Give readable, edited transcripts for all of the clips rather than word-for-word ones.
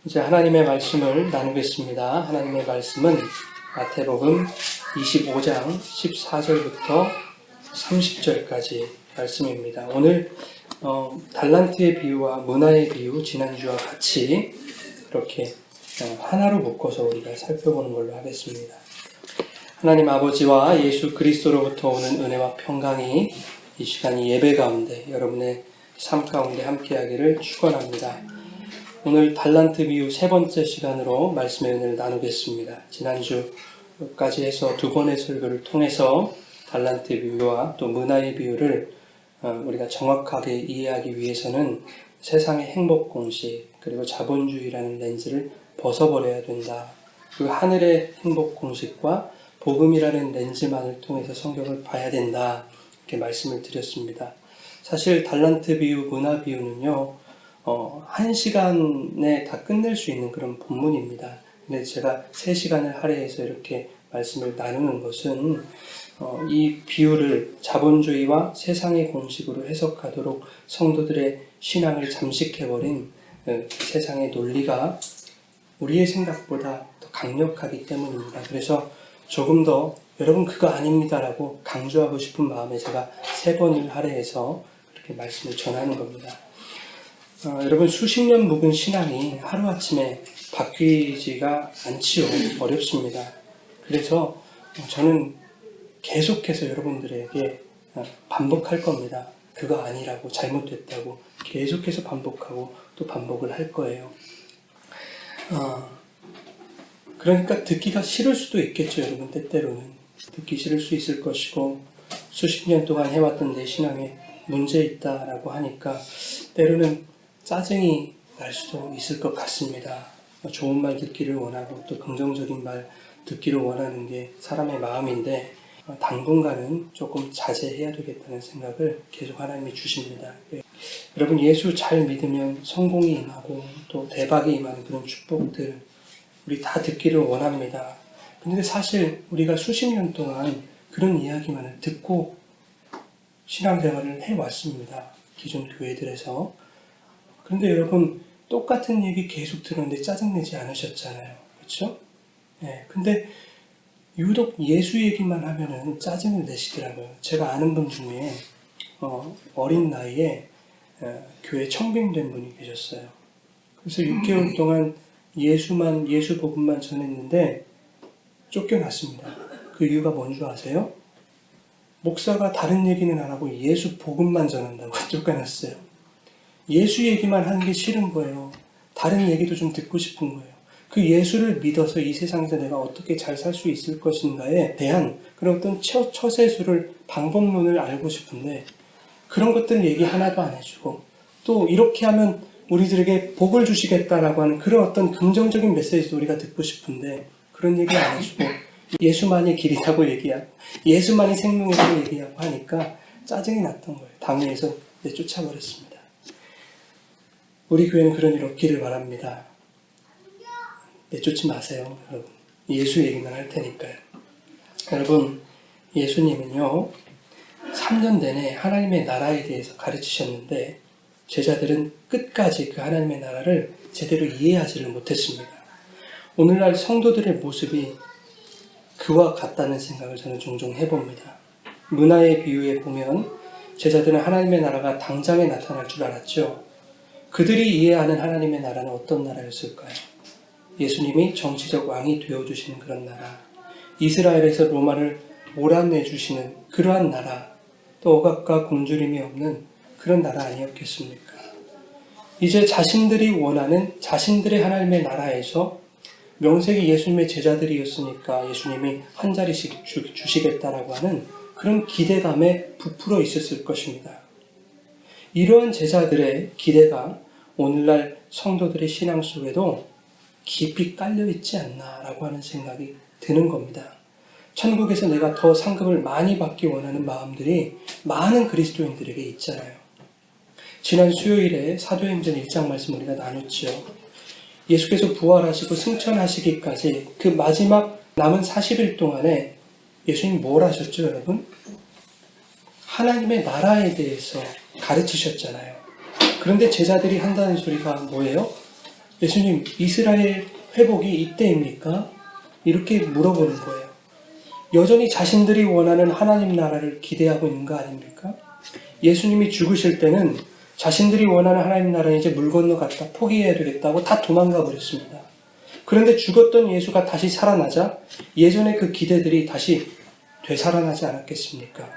이제 하나님의 말씀을 나누겠습니다. 하나님의 말씀은 마태복음 25장 14절부터 30절까지 말씀입니다. 오늘 달란트의 비유와 문화의 비유, 지난주와 같이 이렇게 하나로 묶어서 우리가 살펴보는 걸로 하겠습니다. 하나님 아버지와 예수 그리스도로부터 오는 은혜와 평강이 이 시간 이 예배 가운데 여러분의 삶 가운데 함께하기를 축원합니다. 오늘 달란트 비유 세 번째 시간으로 말씀의 은혜를 나누겠습니다. 지난주까지 해서 두 번의 설교를 통해서 달란트 비유와 또 문화의 비유를 우리가 정확하게 이해하기 위해서는 세상의 행복 공식 그리고 자본주의라는 렌즈를 벗어버려야 된다. 그 하늘의 행복 공식과 복음이라는 렌즈만을 통해서 성경을 봐야 된다. 이렇게 말씀을 드렸습니다. 사실 달란트 비유, 문화 비유는요. 한 시간에 다 끝낼 수 있는 그런 본문입니다. 근데 제가 3시간을 할애해서 이렇게 말씀을 나누는 것은 이 비유를 자본주의와 세상의 공식으로 해석하도록 성도들의 신앙을 잠식해버린 세상의 논리가 우리의 생각보다 더 강력하기 때문입니다. 그래서 조금 더 여러분 그거 아닙니다라고 강조하고 싶은 마음에 제가 3번을 할애해서 그렇게 말씀을 전하는 겁니다. 여러분 수십 년 묵은 신앙이 하루아침에 바뀌지가 않지요. 어렵습니다. 그래서 저는 계속해서 여러분들에게 반복할 겁니다. 그거 아니라고, 잘못됐다고 계속해서 반복하고 또 반복을 할 거예요. 그러니까 듣기가 싫을 수도 있겠죠. 여러분 때때로는 듣기 싫을 수 있을 것이고 수십 년 동안 해왔던 내 신앙에 문제 있다라고 하니까 때로는 짜증이 날 수도 있을 것 같습니다. 좋은 말 듣기를 원하고 또 긍정적인 말 듣기를 원하는 게 사람의 마음인데 당분간은 조금 자제해야 되겠다는 생각을 계속 하나님이 주십니다. 여러분 예수 잘 믿으면 성공이 임하고 또 대박이 임하는 그런 축복들 우리 다 듣기를 원합니다. 근데 사실 우리가 수십 년 동안 그런 이야기만을 듣고 신앙생활을 해왔습니다. 기존 교회들에서. 그런데 여러분 똑같은 얘기 계속 들었는데 짜증내지 않으셨잖아요. 그렇죠? 네, 근데 유독 예수 얘기만 하면은 짜증을 내시더라고요. 제가 아는 분 중에 어린 나이에 교회 청빙된 분이 계셨어요. 그래서 6개월 동안 예수 복음만 전했는데 쫓겨났습니다. 그 이유가 뭔 줄 아세요? 목사가 다른 얘기는 안 하고 예수 복음만 전한다고 쫓겨났어요. 예수 얘기만 하는 게 싫은 거예요. 다른 얘기도 좀 듣고 싶은 거예요. 그 예수를 믿어서 이 세상에서 내가 어떻게 잘 살 수 있을 것인가에 대한 그런 어떤 처세술을, 방법론을 알고 싶은데 그런 것들 얘기 하나도 안 해주고 또 이렇게 하면 우리들에게 복을 주시겠다라고 하는 그런 어떤 긍정적인 메시지도 우리가 듣고 싶은데 그런 얘기 안 해주고 예수만이 길이라고 얘기하고 예수만이 생명이라고 얘기하고 하니까 짜증이 났던 거예요. 당회에서 내쫓아버렸습니다. 우리 교회는 그런 일 없기를 바랍니다. 내쫓지 마세요, 여러분. 예수 얘기만 할 테니까요. 여러분, 예수님은요, 3년 내내 하나님의 나라에 대해서 가르치셨는데 제자들은 끝까지 그 하나님의 나라를 제대로 이해하지를 못했습니다. 오늘날 성도들의 모습이 그와 같다는 생각을 저는 종종 해봅니다. 문화의 비유에 보면 제자들은 하나님의 나라가 당장에 나타날 줄 알았죠. 그들이 이해하는 하나님의 나라는 어떤 나라였을까요? 예수님이 정치적 왕이 되어주시는 그런 나라, 이스라엘에서 로마를 몰아내주시는 그러한 나라, 또 억압과 굶주림이 없는 그런 나라 아니었겠습니까? 이제 자신들이 원하는 자신들의 하나님의 나라에서 명색이 예수님의 제자들이었으니까 예수님이 한 자리씩 주시겠다라고 하는 그런 기대감에 부풀어 있었을 것입니다. 이러한 제자들의 기대가 오늘날 성도들의 신앙 속에도 깊이 깔려있지 않나라고 하는 생각이 드는 겁니다. 천국에서 내가 더 상급을 많이 받기 원하는 마음들이 많은 그리스도인들에게 있잖아요. 지난 수요일에 사도행전 1장 말씀 우리가 나눴죠. 예수께서 부활하시고 승천하시기까지 그 마지막 남은 40일 동안에 예수님 뭘 하셨죠, 여러분? 하나님의 나라에 대해서 가르치셨잖아요. 그런데 제자들이 한다는 소리가 뭐예요? 예수님, 이스라엘 회복이 이때입니까? 이렇게 물어보는 거예요. 여전히 자신들이 원하는 하나님 나라를 기대하고 있는 거 아닙니까? 예수님이 죽으실 때는 자신들이 원하는 하나님 나라는 이제 물 건너갔다 포기해야 되겠다고 다 도망가 버렸습니다. 그런데 죽었던 예수가 다시 살아나자 예전의 그 기대들이 다시 되살아나지 않았겠습니까?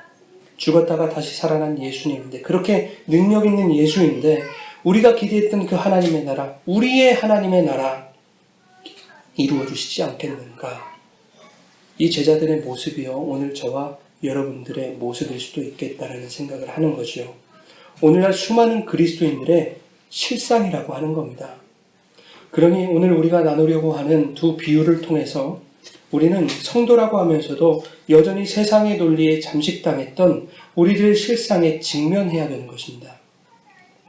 죽었다가 다시 살아난 예수님인데, 그렇게 능력 있는 예수인데 우리가 기대했던 그 하나님의 나라, 우리의 하나님의 나라 이루어 주시지 않겠는가? 이 제자들의 모습이요, 오늘 저와 여러분들의 모습일 수도 있겠다라는 생각을 하는 거죠. 오늘날 수많은 그리스도인들의 실상이라고 하는 겁니다. 그러니 오늘 우리가 나누려고 하는 두 비유를 통해서 우리는 성도라고 하면서도 여전히 세상의 논리에 잠식당했던 우리들의 실상에 직면해야 되는 것입니다.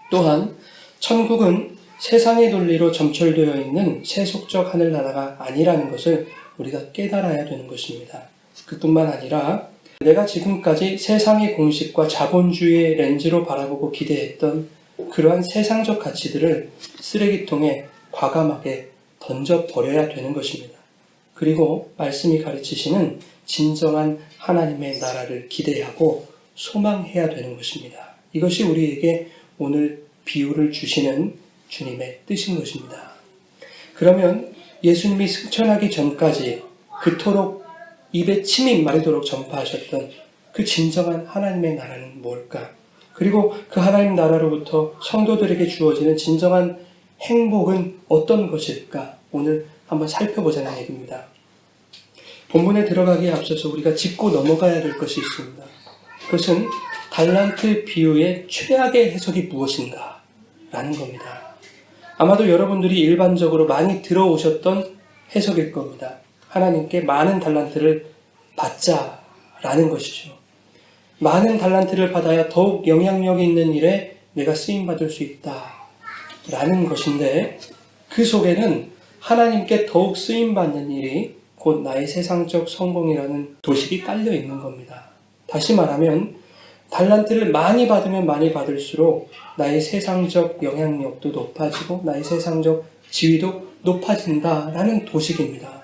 또한 천국은 세상의 논리로 점철되어 있는 세속적 하늘나라가 아니라는 것을 우리가 깨달아야 되는 것입니다. 그뿐만 아니라 내가 지금까지 세상의 공식과 자본주의의 렌즈로 바라보고 기대했던 그러한 세상적 가치들을 쓰레기통에 과감하게 던져버려야 되는 것입니다. 그리고 말씀이 가르치시는 진정한 하나님의 나라를 기대하고 소망해야 되는 것입니다. 이것이 우리에게 오늘 비유를 주시는 주님의 뜻인 것입니다. 그러면 예수님이 승천하기 전까지 그토록 입에 침이 마르도록 전파하셨던 그 진정한 하나님의 나라는 뭘까? 그리고 그 하나님 나라로부터 성도들에게 주어지는 진정한 행복은 어떤 것일까? 오늘 한번 살펴보자는 얘기입니다. 본문에 들어가기에 앞서서 우리가 짚고 넘어가야 될 것이 있습니다. 그것은 달란트 비유의 최악의 해석이 무엇인가? 라는 겁니다. 아마도 여러분들이 일반적으로 많이 들어오셨던 해석일 겁니다. 하나님께 많은 달란트를 받자라는 것이죠. 많은 달란트를 받아야 더욱 영향력 있는 일에 내가 쓰임받을 수 있다라는 것인데, 그 속에는 하나님께 더욱 쓰임받는 일이 곧 나의 세상적 성공이라는 도식이 깔려 있는 겁니다. 다시 말하면 달란트를 많이 받으면 많이 받을수록 나의 세상적 영향력도 높아지고 나의 세상적 지위도 높아진다라는 도식입니다.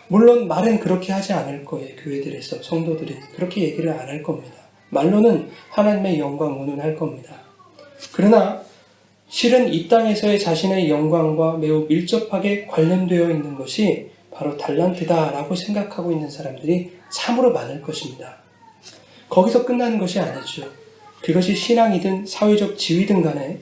물론 말은 그렇게 하지 않을 거예요. 교회들에서 성도들이 그렇게 얘기를 안 할 겁니다. 말로는 하나님의 영광 운운할 겁니다. 그러나 실은 이 땅에서의 자신의 영광과 매우 밀접하게 관련되어 있는 것이 바로 달란트다라고 생각하고 있는 사람들이 참으로 많을 것입니다. 거기서 끝나는 것이 아니죠. 그것이 신앙이든 사회적 지위든 간에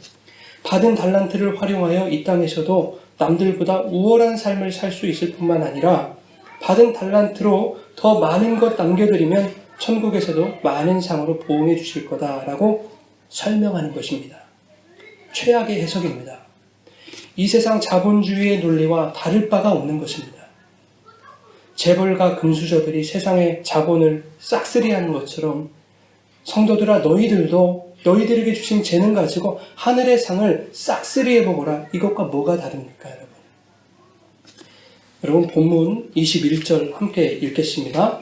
받은 달란트를 활용하여 이 땅에서도 남들보다 우월한 삶을 살 수 있을 뿐만 아니라 받은 달란트로 더 많은 것 남겨드리면 천국에서도 많은 상으로 보응해 주실 거다라고 설명하는 것입니다. 최악의 해석입니다. 이 세상 자본주의의 논리와 다를 바가 없는 것입니다. 재벌가 금수저들이 세상의 자본을 싹쓸이하는 것처럼 성도들아, 너희들도 너희들에게 주신 재능 가지고 하늘의 상을 싹쓸이해보거라. 이것과 뭐가 다릅니까, 여러분? 여러분, 본문 21절 함께 읽겠습니다.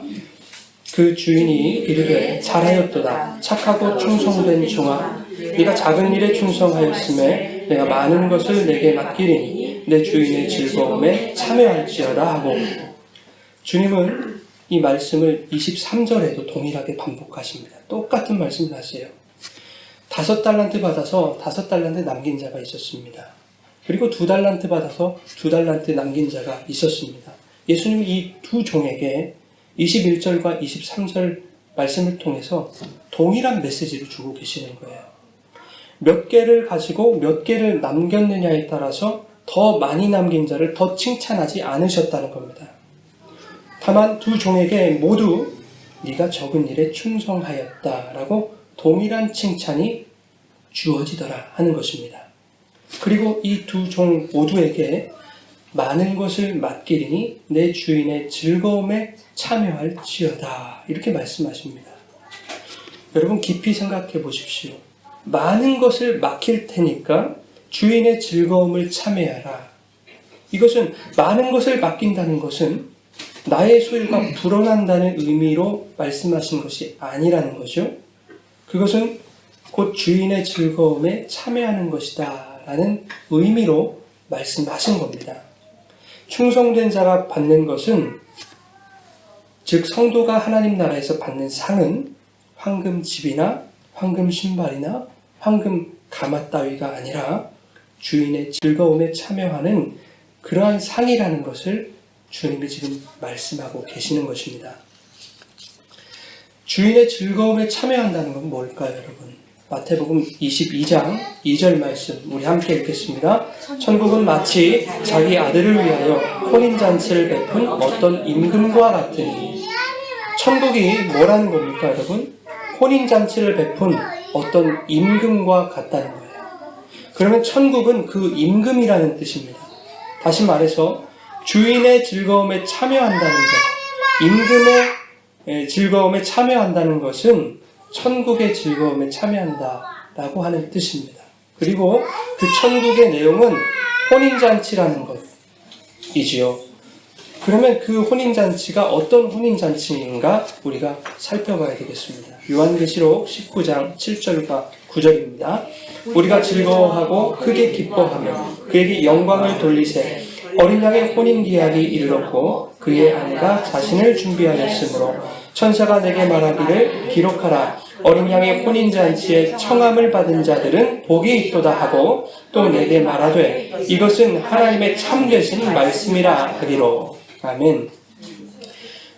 그 주인이 이르되 잘하였도다. 착하고 충성된 종아, 네가 작은 일에 충성하였음에 내가 많은 것을 내게 맡기리니 내 주인의 즐거움에 참여할지어다 하고, 주님은 이 말씀을 23절에도 동일하게 반복하십니다. 똑같은 말씀을 하세요. 5달란트 받아서 5달란트 남긴 자가 있었습니다. 그리고 2달란트 받아서 2달란트 남긴 자가 있었습니다. 예수님이 이 두 종에게 21절과 23절 말씀을 통해서 동일한 메시지를 주고 계시는 거예요. 몇 개를 가지고 몇 개를 남겼느냐에 따라서 더 많이 남긴 자를 더 칭찬하지 않으셨다는 겁니다. 다만 두 종에게 모두 네가 적은 일에 충성하였다라고 동일한 칭찬이 주어지더라 하는 것입니다. 그리고 이 두 종 모두에게 많은 것을 맡기리니 내 주인의 즐거움에 참여할지어다 이렇게 말씀하십니다. 여러분, 깊이 생각해 보십시오. 많은 것을 맡길 테니까 주인의 즐거움을 참여하라. 이것은 많은 것을 맡긴다는 것은 나의 소유가 불어난다는 의미로 말씀하신 것이 아니라는 거죠. 그것은 곧 주인의 즐거움에 참여하는 것이다 라는 의미로 말씀하신 겁니다. 충성된 자가 받는 것은, 즉 성도가 하나님 나라에서 받는 상은 황금 집이나 황금 신발이나 황금 가마 따위가 아니라 주인의 즐거움에 참여하는 그러한 상이라는 것을 주님이 지금 말씀하고 계시는 것입니다. 주인의 즐거움에 참여한다는 건 뭘까요, 여러분? 마태복음 22장 2절 말씀 우리 함께 읽겠습니다. 천국은 마치 자기 아들을 위하여 혼인잔치를 베푼 어떤 임금과 같으니. 천국이 뭐라는 겁니까, 여러분? 혼인잔치를 베푼 어떤 임금과 같다는 거예요. 그러면 천국은 그 임금이라는 뜻입니다. 다시 말해서 주인의 즐거움에 참여한다는 것, 임금의 즐거움에 참여한다는 것은 천국의 즐거움에 참여한다라고 하는 뜻입니다. 그리고 그 천국의 내용은 혼인잔치라는 것이지요. 그러면 그 혼인잔치가 어떤 혼인잔치인가 우리가 살펴봐야 되겠습니다. 요한계시록 19장 7절과 9절입니다. 우리가 즐거워하고 크게 기뻐하며 그에게 영광을 돌리세. 어린 양의 혼인기약이 이르렀고 그의 아내가 자신을 준비하였으므로 천사가 내게 말하기를 기록하라. 어린 양의 혼인잔치에 청함을 받은 자들은 복이 있도다 하고 또 내게 말하되 이것은 하나님의 참되신 말씀이라 하기로. 아멘.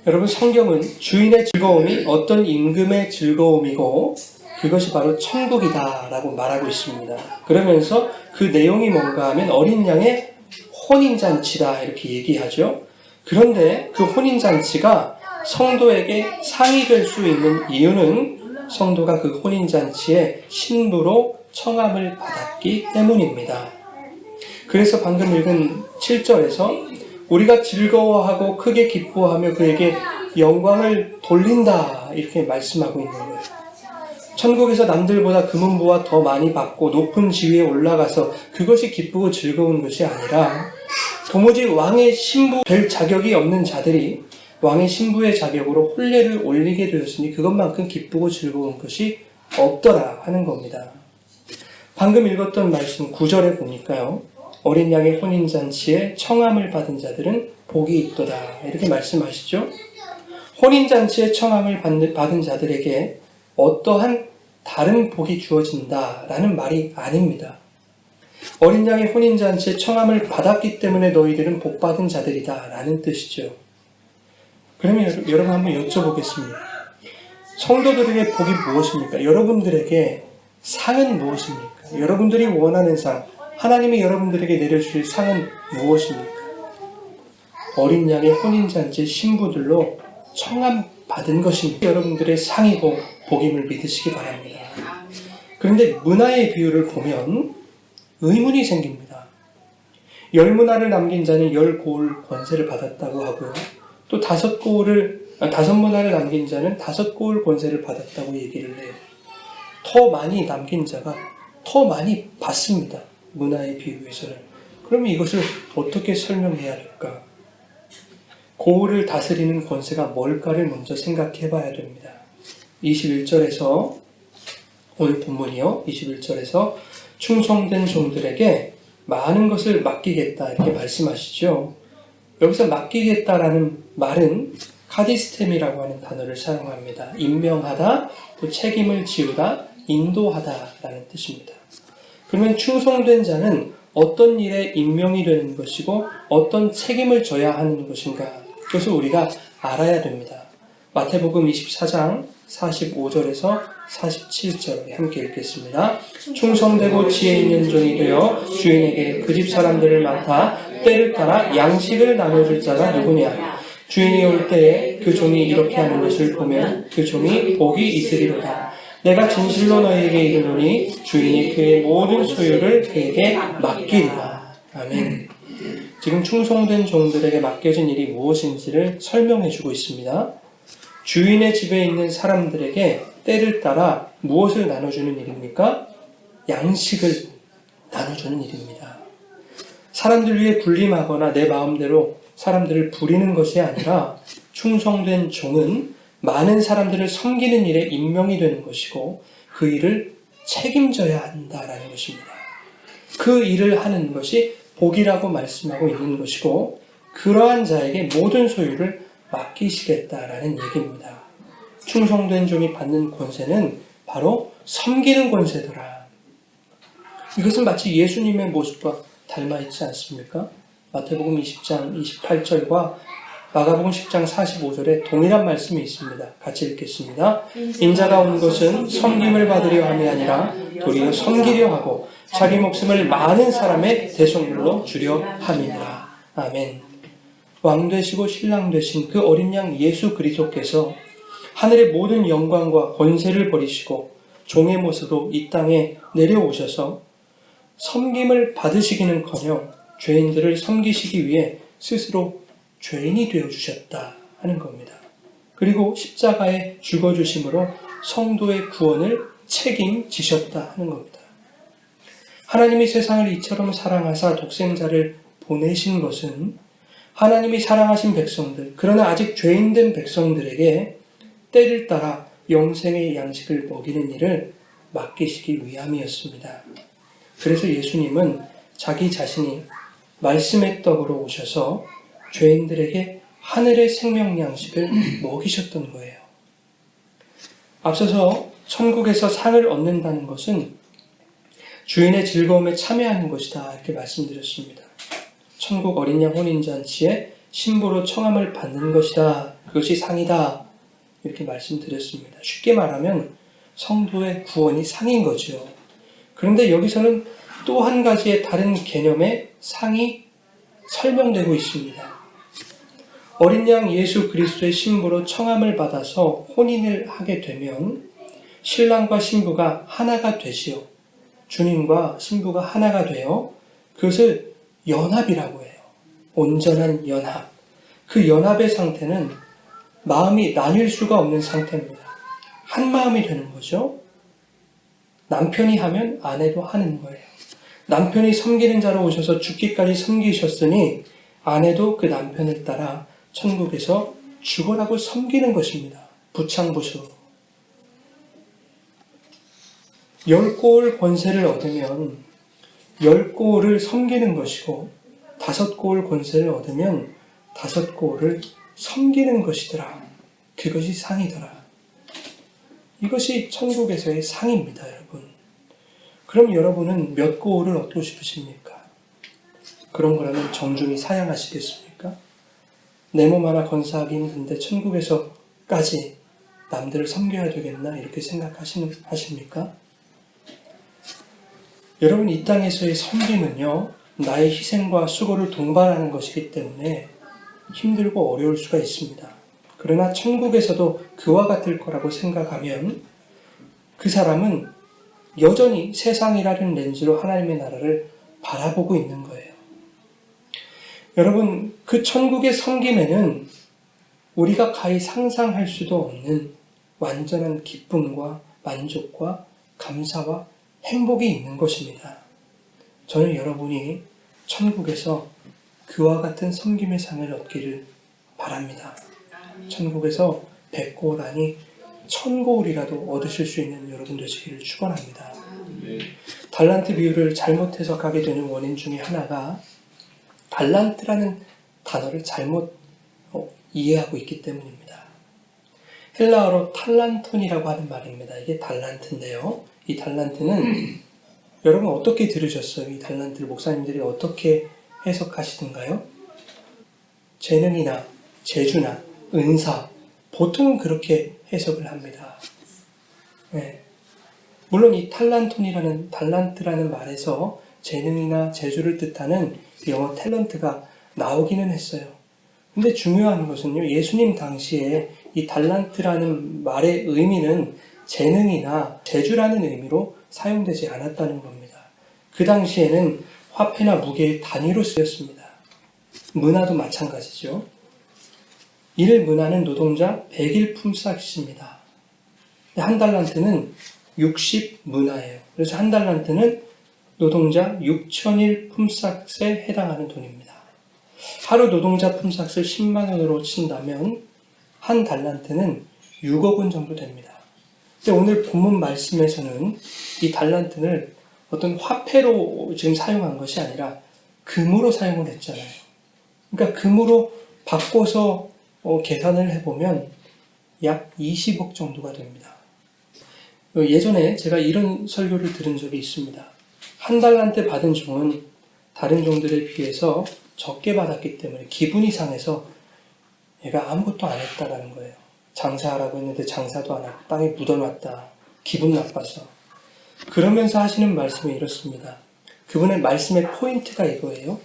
여러분, 성경은 주인의 즐거움이 어떤 임금의 즐거움이고 그것이 바로 천국이다 라고 말하고 있습니다. 그러면서 그 내용이 뭔가 하면 어린 양의 혼인잔치다 이렇게 얘기하죠. 그런데 그 혼인잔치가 성도에게 상이 될 수 있는 이유는 성도가 그 혼인잔치에 신부로 청함을 받았기 때문입니다. 그래서 방금 읽은 7절에서 우리가 즐거워하고 크게 기뻐하며 그에게 영광을 돌린다 이렇게 말씀하고 있는 거예요. 천국에서 남들보다 금은보화 더 많이 받고 높은 지위에 올라가서 그것이 기쁘고 즐거운 것이 아니라 도무지 왕의 신부 될 자격이 없는 자들이 왕의 신부의 자격으로 혼례를 올리게 되었으니 그것만큼 기쁘고 즐거운 것이 없더라 하는 겁니다. 방금 읽었던 말씀 9절에 보니까요. 어린 양의 혼인잔치에 청함을 받은 자들은 복이 있도다 이렇게 말씀하시죠. 혼인잔치에 청함을 받은 자들에게 어떠한 다른 복이 주어진다라는 말이 아닙니다. 어린 양의 혼인잔치에 청함을 받았기 때문에 너희들은 복받은 자들이다 라는 뜻이죠. 그러면 여러분 한번 여쭤보겠습니다. 성도들에게 복이 무엇입니까? 여러분들에게 상은 무엇입니까? 여러분들이 원하는 상, 하나님이 여러분들에게 내려주실 상은 무엇입니까? 어린 양의 혼인잔치 신부들로 청함 받은 것이 여러분들의 상이고 복임을 믿으시기 바랍니다. 그런데 문화의 비유를 보면 의문이 생깁니다. 10문화를 남긴 자는 10고을 권세를 받았다고 하고요. 또 5문화를 남긴 자는 5고을 권세를 받았다고 얘기를 해요. 더 많이 남긴 자가 더 많이 받습니다. 문화의 비유에서는. 그러면 이것을 어떻게 설명해야 될까? 고을을 다스리는 권세가 뭘까를 먼저 생각해 봐야 됩니다. 21절에서 오늘 본문이요. 21절에서 충성된 종들에게 많은 것을 맡기겠다 이렇게 말씀하시죠. 여기서 맡기겠다라는 말은 카디스템이라고 하는 단어를 사용합니다. 임명하다, 또 책임을 지우다, 인도하다라는 뜻입니다. 그러면 충성된 자는 어떤 일에 임명이 되는 것이고 어떤 책임을 져야 하는 것인가? 그것을 우리가 알아야 됩니다. 마태복음 24장 45절에서 47절 함께 읽겠습니다. 충성되고 지혜 있는 종이 되어 주인에게 그 집 사람들을 맡아 때를 따라 양식을 나눠줄 자가 누구냐? 주인이 올 때에 그 종이 이렇게 하는 것을 보면 그 종이 복이 있으리로다. 내가 진실로 너희에게 이르노니 주인이 그의 모든 소유를 그에게 맡기리라. 아멘. 지금 충성된 종들에게 맡겨진 일이 무엇인지를 설명해주고 있습니다. 주인의 집에 있는 사람들에게 때를 따라 무엇을 나눠주는 일입니까? 양식을 나눠주는 일입니다. 사람들 위해 군림하거나 내 마음대로 사람들을 부리는 것이 아니라 충성된 종은 많은 사람들을 섬기는 일에 임명이 되는 것이고 그 일을 책임져야 한다라는 것입니다. 그 일을 하는 것이 복이라고 말씀하고 있는 것이고 그러한 자에게 모든 소유를 맡기시겠다라는 얘기입니다. 충성된 종이 받는 권세는 바로 섬기는 권세더라. 이것은 마치 예수님의 모습과 닮아있지 않습니까? 마태복음 20장 28절과 마가복음 10장 45절에 동일한 말씀이 있습니다. 같이 읽겠습니다. 인자가 온 것은 섬김을 받으려 함이 아니라 도리어 섬기려 하고 자기 목숨을 많은 사람의 대속물로 주려 함이니라. 아멘. 왕 되시고 신랑 되신 그 어린 양 예수 그리스도께서 하늘의 모든 영광과 권세를 버리시고 종의 모습으로 이 땅에 내려오셔서 섬김을 받으시기는커녕 죄인들을 섬기시기 위해 스스로 죄인이 되어주셨다 하는 겁니다. 그리고 십자가에 죽어주심으로 성도의 구원을 책임지셨다 하는 겁니다. 하나님이 세상을 이처럼 사랑하사 독생자를 보내신 것은 하나님이 사랑하신 백성들, 그러나 아직 죄인된 백성들에게 때를 따라 영생의 양식을 먹이는 일을 맡기시기 위함이었습니다. 그래서 예수님은 자기 자신이 말씀의 떡으로 오셔서 죄인들에게 하늘의 생명 양식을 먹이셨던 거예요. 앞서서 천국에서 상을 얻는다는 것은 주인의 즐거움에 참여하는 것이다 이렇게 말씀드렸습니다. 천국 어린 양 혼인잔치에 신부로 청함을 받는 것이다. 그것이 상이다. 이렇게 말씀드렸습니다. 쉽게 말하면 성도의 구원이 상인 거죠. 그런데 여기서는 또 한 가지의 다른 개념의 상이 설명되고 있습니다. 어린 양 예수 그리스도의 신부로 청함을 받아서 혼인을 하게 되면 신랑과 신부가 하나가 되지요. 주님과 신부가 하나가 되어 그것을 연합이라고 해요. 온전한 연합. 그 연합의 상태는 마음이 나뉠 수가 없는 상태입니다. 한 마음이 되는 거죠. 남편이 하면 아내도 하는 거예요. 남편이 섬기는 자로 오셔서 죽기까지 섬기셨으니 아내도 그 남편을 따라 천국에서 죽어라고 섬기는 것입니다. 부창부수. 10고을 권세를 얻으면 10고을을 섬기는 것이고 5고을 권세를 얻으면 5고을을 섬기는 것이더라. 그것이 상이더라. 이것이 천국에서의 상입니다, 여러분. 그럼 여러분은 몇 고을을 얻고 싶으십니까? 그런 거라면 정중히 사양하시겠습니까? 내 몸 하나 건사하기 힘든데 천국에서까지 남들을 섬겨야 되겠나? 이렇게 생각하십니까? 여러분, 이 땅에서의 섬김은요, 나의 희생과 수고를 동반하는 것이기 때문에 힘들고 어려울 수가 있습니다. 그러나 천국에서도 그와 같을 거라고 생각하면 그 사람은 여전히 세상이라는 렌즈로 하나님의 나라를 바라보고 있는 거예요. 여러분, 그 천국의 섬김에는 우리가 가히 상상할 수도 없는 완전한 기쁨과 만족과 감사와 행복이 있는 것입니다. 저는 여러분이 천국에서 그와 같은 섬김의 상을 얻기를 바랍니다. 천국에서 100고을 아니 1000고을이라도 얻으실 수 있는 여러분 되시기를 축원합니다. 달란트 비유를 잘못 해석하게 되는 원인 중에 하나가 달란트라는 단어를 잘못 이해하고 있기 때문입니다. 헬라어로 탈란톤이라고 하는 말입니다. 이게 달란트인데요. 이 달란트는 여러분 어떻게 들으셨어요? 이 달란트를 목사님들이 어떻게 해석하시던가요? 재능이나 재주나 은사, 보통 그렇게 해석을 합니다. 네. 물론 이 달란트라는 말에서 재능이나 재주를 뜻하는 영어 탤런트가 나오기는 했어요. 근데 중요한 것은요, 예수님 당시에 이 달란트라는 말의 의미는 재능이나 재주라는 의미로 사용되지 않았다는 겁니다. 그 당시에는 화폐나 무게의 단위로 쓰였습니다. 문화도 마찬가지죠. 1문화는 노동자 100일 품삯입니다. 한 달란트는 60문화예요. 그래서 한 달란트는 노동자 6,000일 품삯에 해당하는 돈입니다. 하루 노동자 품삯을 10만 원으로 친다면 한 달란트는 6억 원 정도 됩니다. 근데 오늘 본문 말씀에서는 이 달란트를 어떤 화폐로 지금 사용한 것이 아니라 금으로 사용을 했잖아요. 그러니까 금으로 바꿔서 계산을 해보면 약 20억 정도가 됩니다. 예전에 제가 이런 설교를 들은 적이 있습니다. 한 달란트 받은 종은 다른 종들에 비해서 적게 받았기 때문에 기분이 상해서 얘가 아무것도 안 했다라는 거예요. 장사하라고 했는데 장사도 안 하고 땅에 묻어놨다. 기분 나빠서. 그러면서 하시는 말씀이 이렇습니다. 그분의 말씀의 포인트가 이거예요.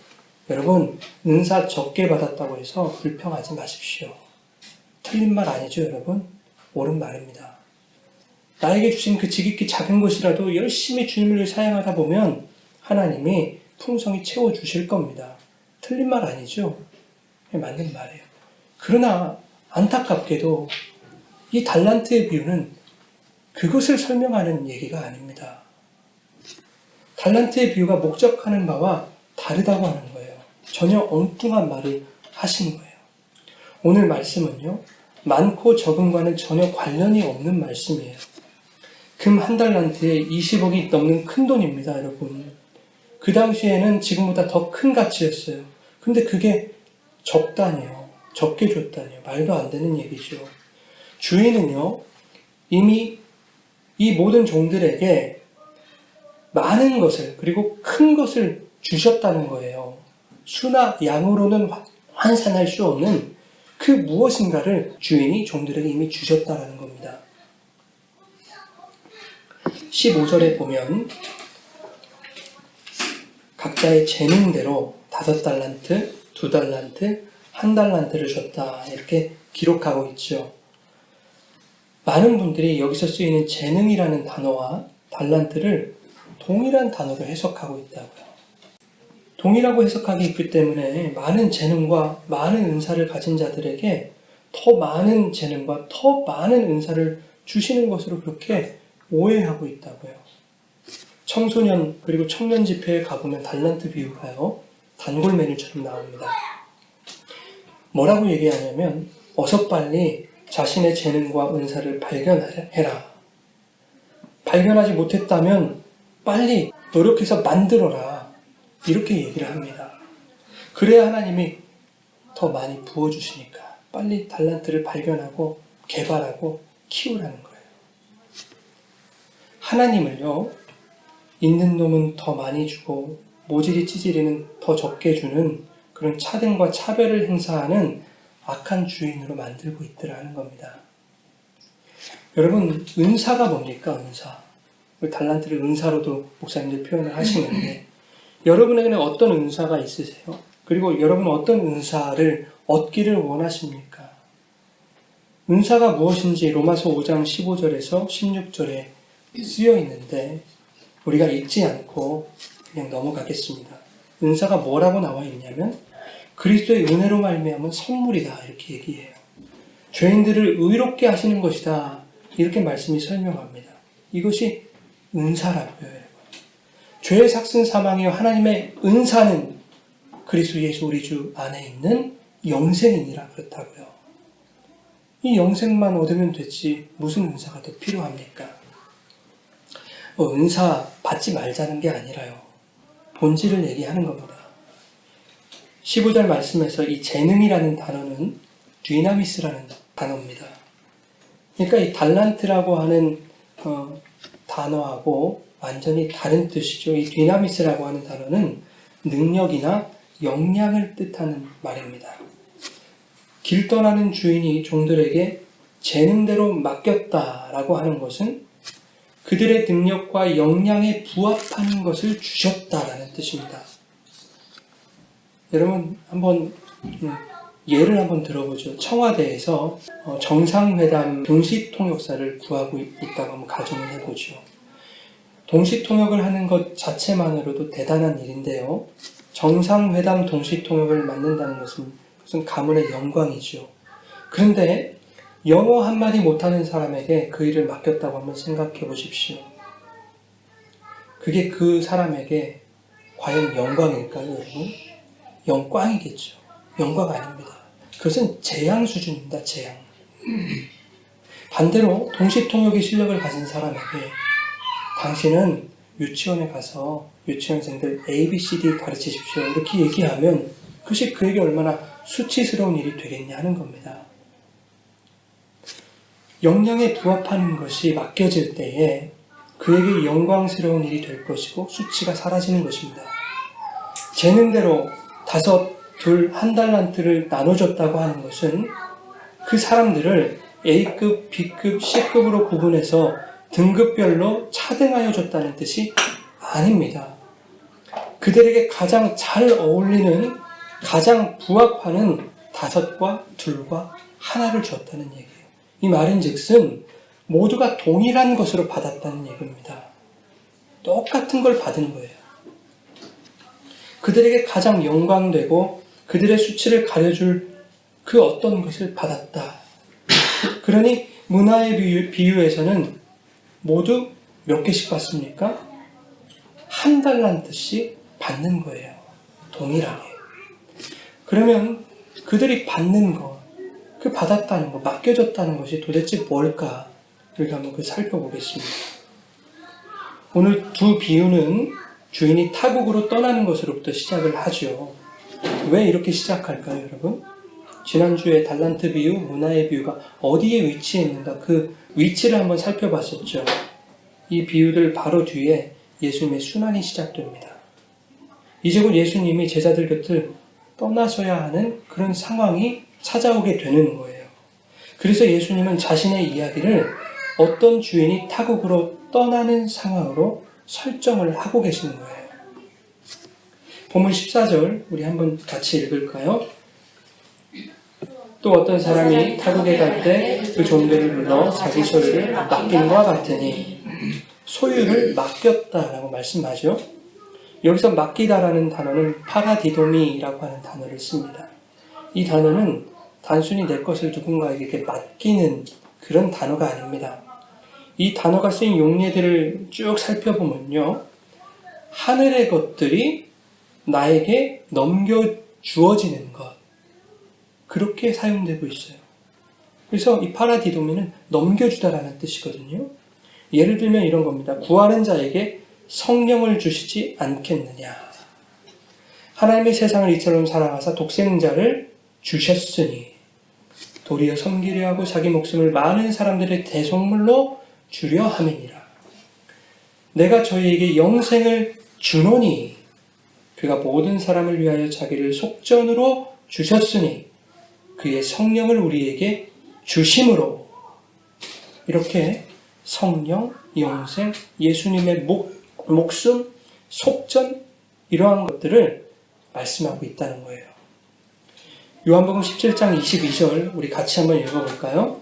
여러분, 은사 적게 받았다고 해서 불평하지 마십시오. 틀린 말 아니죠, 여러분? 옳은 말입니다. 나에게 주신 그 지극히 작은 것이라도 열심히 주님을 사용하다 보면 하나님이 풍성히 채워주실 겁니다. 틀린 말 아니죠? 맞는 말이에요. 그러나 안타깝게도 이 달란트의 비유는 그것을 설명하는 얘기가 아닙니다. 달란트의 비유가 목적하는 바와 다르다고 하는 거예요. 전혀 엉뚱한 말을 하신 거예요. 오늘 말씀은요, 많고 적음과는 전혀 관련이 없는 말씀이에요. 금 한 달란트에 20억이 넘는 큰 돈입니다, 여러분. 그 당시에는 지금보다 더 큰 가치였어요. 근데 그게 적다니요. 적게 줬다니요. 말도 안 되는 얘기죠. 주인은요, 이미 이 모든 종들에게 많은 것을, 그리고 큰 것을 주셨다는 거예요. 수나 양으로는 환산할 수 없는 그 무엇인가를 주인이 종들에게 이미 주셨다는 겁니다. 15절에 보면 각자의 재능대로 5달란트, 2달란트, 1달란트를 줬다 이렇게 기록하고 있죠. 많은 분들이 여기서 쓰이는 재능이라는 단어와 달란트를 동일한 단어로 해석하고 있다고요. 동일하고 해석하기 있기 때문에 많은 재능과 많은 은사를 가진 자들에게 더 많은 재능과 더 많은 은사를 주시는 것으로 그렇게 오해하고 있다고요. 청소년 그리고 청년 집회에 가보면 달란트 비유가요, 단골 메뉴처럼 나옵니다. 뭐라고 얘기하냐면 어서 빨리 자신의 재능과 은사를 발견해라. 발견하지 못했다면 빨리 노력해서 만들어라. 이렇게 얘기를 합니다. 그래야 하나님이 더 많이 부어주시니까 빨리 달란트를 발견하고 개발하고 키우라는 거예요. 하나님을요, 있는 놈은 더 많이 주고 모질이 찌질이는 더 적게 주는 그런 차등과 차별을 행사하는 악한 주인으로 만들고 있더라는 겁니다. 여러분, 은사가 뭡니까? 은사. 달란트를 은사로도 목사님들 표현을 하시는데 여러분에게는 어떤 은사가 있으세요? 그리고 여러분은 어떤 은사를 얻기를 원하십니까? 은사가 무엇인지 로마서 5장 15절에서 16절에 쓰여 있는데 우리가 읽지 않고 그냥 넘어가겠습니다. 은사가 뭐라고 나와 있냐면 그리스도의 은혜로 말미암은 선물이다 이렇게 얘기해요. 죄인들을 의롭게 하시는 것이다 이렇게 말씀이 설명합니다. 이것이 은사라고요, 여러분. 죄의 삭슨 사망이요 하나님의 은사는 그리스도 예수 우리 주 안에 있는 영생이니라 그렇다고요. 이 영생만 얻으면 됐지 무슨 은사가 더 필요합니까? 은사 받지 말자는 게 아니라요. 본질을 얘기하는 겁니다. 15절 말씀에서 이 재능이라는 단어는 디나미스라는 단어입니다. 그러니까 이 달란트라고 하는 단어하고 완전히 다른 뜻이죠. 이 디나미스라고 하는 단어는 능력이나 역량을 뜻하는 말입니다. 길 떠나는 주인이 종들에게 재능대로 맡겼다라고 하는 것은 그들의 능력과 역량에 부합하는 것을 주셨다라는 뜻입니다. 여러분 한번 예를 한번 들어보죠. 청와대에서 정상회담 동시통역사를 구하고 있다고 한번 가정을 해보죠. 동시통역을 하는 것 자체만으로도 대단한 일인데요. 정상회담 동시통역을 맡는다는 것은 가문의 영광이죠. 그런데 영어 한마디 못하는 사람에게 그 일을 맡겼다고 한번 생각해 보십시오. 그게 그 사람에게 과연 영광일까요, 여러분? 영광이겠죠. 영광 아닙니다. 그것은 재앙 수준입니다, 재앙. 반대로 동시통역의 실력을 가진 사람에게 당신은 유치원에 가서 유치원생들 ABCD 가르치십시오. 이렇게 얘기하면 그것이 그에게 얼마나 수치스러운 일이 되겠냐 하는 겁니다. 역량에 부합하는 것이 맡겨질 때에 그에게 영광스러운 일이 될 것이고 수치가 사라지는 것입니다. 재능대로 5, 2, 1달란트를 나눠줬다고 하는 것은 그 사람들을 A급, B급, C급으로 구분해서 등급별로 차등하여 줬다는 뜻이 아닙니다. 그들에게 가장 잘 어울리는, 가장 부합하는 5과 2과 1를 줬다는 얘기예요. 이 말인즉슨 모두가 동일한 것으로 받았다는 얘기입니다. 똑같은 걸 받은 거예요. 그들에게 가장 영광되고 그들의 수치를 가려줄 그 어떤 것을 받았다. 그러니 문화의 비유에서는 모두 몇 개씩 받습니까? 1달란트씩 받는 거예요. 동일하게. 그러면 그들이 받는 것, 그 받았다는 것, 맡겨줬다는 것이 도대체 뭘까? 우리가 한번 살펴보겠습니다. 오늘 두 비유는 주인이 타국으로 떠나는 것으로부터 시작을 하죠. 왜 이렇게 시작할까요, 여러분? 지난주에 달란트 비유, 문화의 비유가 어디에 위치해 있는가, 그 위치를 한번 살펴봤었죠. 이 비유들 바로 뒤에 예수님의 순환이 시작됩니다. 이제 곧 예수님이 제자들 곁을 떠나셔야 하는 그런 상황이 찾아오게 되는 거예요. 그래서 예수님은 자신의 이야기를 어떤 주인이 타국으로 떠나는 상황으로 설정을 하고 계시는 거예요. 본문 14절 우리 한번 같이 읽을까요? 또 어떤 사람이 타국에 갈 때 그 종들을 불러 자기 소유를 맡김과 같으니, 소유를 맡겼다라고 말씀하죠. 여기서 맡기다라는 단어는 파라디도미라고 하는 단어를 씁니다. 이 단어는 단순히 내 것을 누군가에게 맡기는 그런 단어가 아닙니다. 이 단어가 쓰인 용례들을 쭉 살펴보면요, 하늘의 것들이 나에게 넘겨주어지는 것, 그렇게 사용되고 있어요. 그래서 이 파라디도미는 넘겨주다라는 뜻이거든요. 예를 들면 이런 겁니다. 구하는 자에게 성령을 주시지 않겠느냐. 하나님의 세상을 이처럼 사랑하사 독생자를 주셨으니 도리어 섬기려 하고 자기 목숨을 많은 사람들의 대속물로 주려 함이니라. 내가 저희에게 영생을 주노니 그가 모든 사람을 위하여 자기를 속전으로 주셨으니 그의 성령을 우리에게 주심으로. 이렇게 성령, 영생, 예수님의 목숨, 속전, 이러한 것들을 말씀하고 있다는 거예요. 요한복음 17장 22절 우리 같이 한번 읽어볼까요?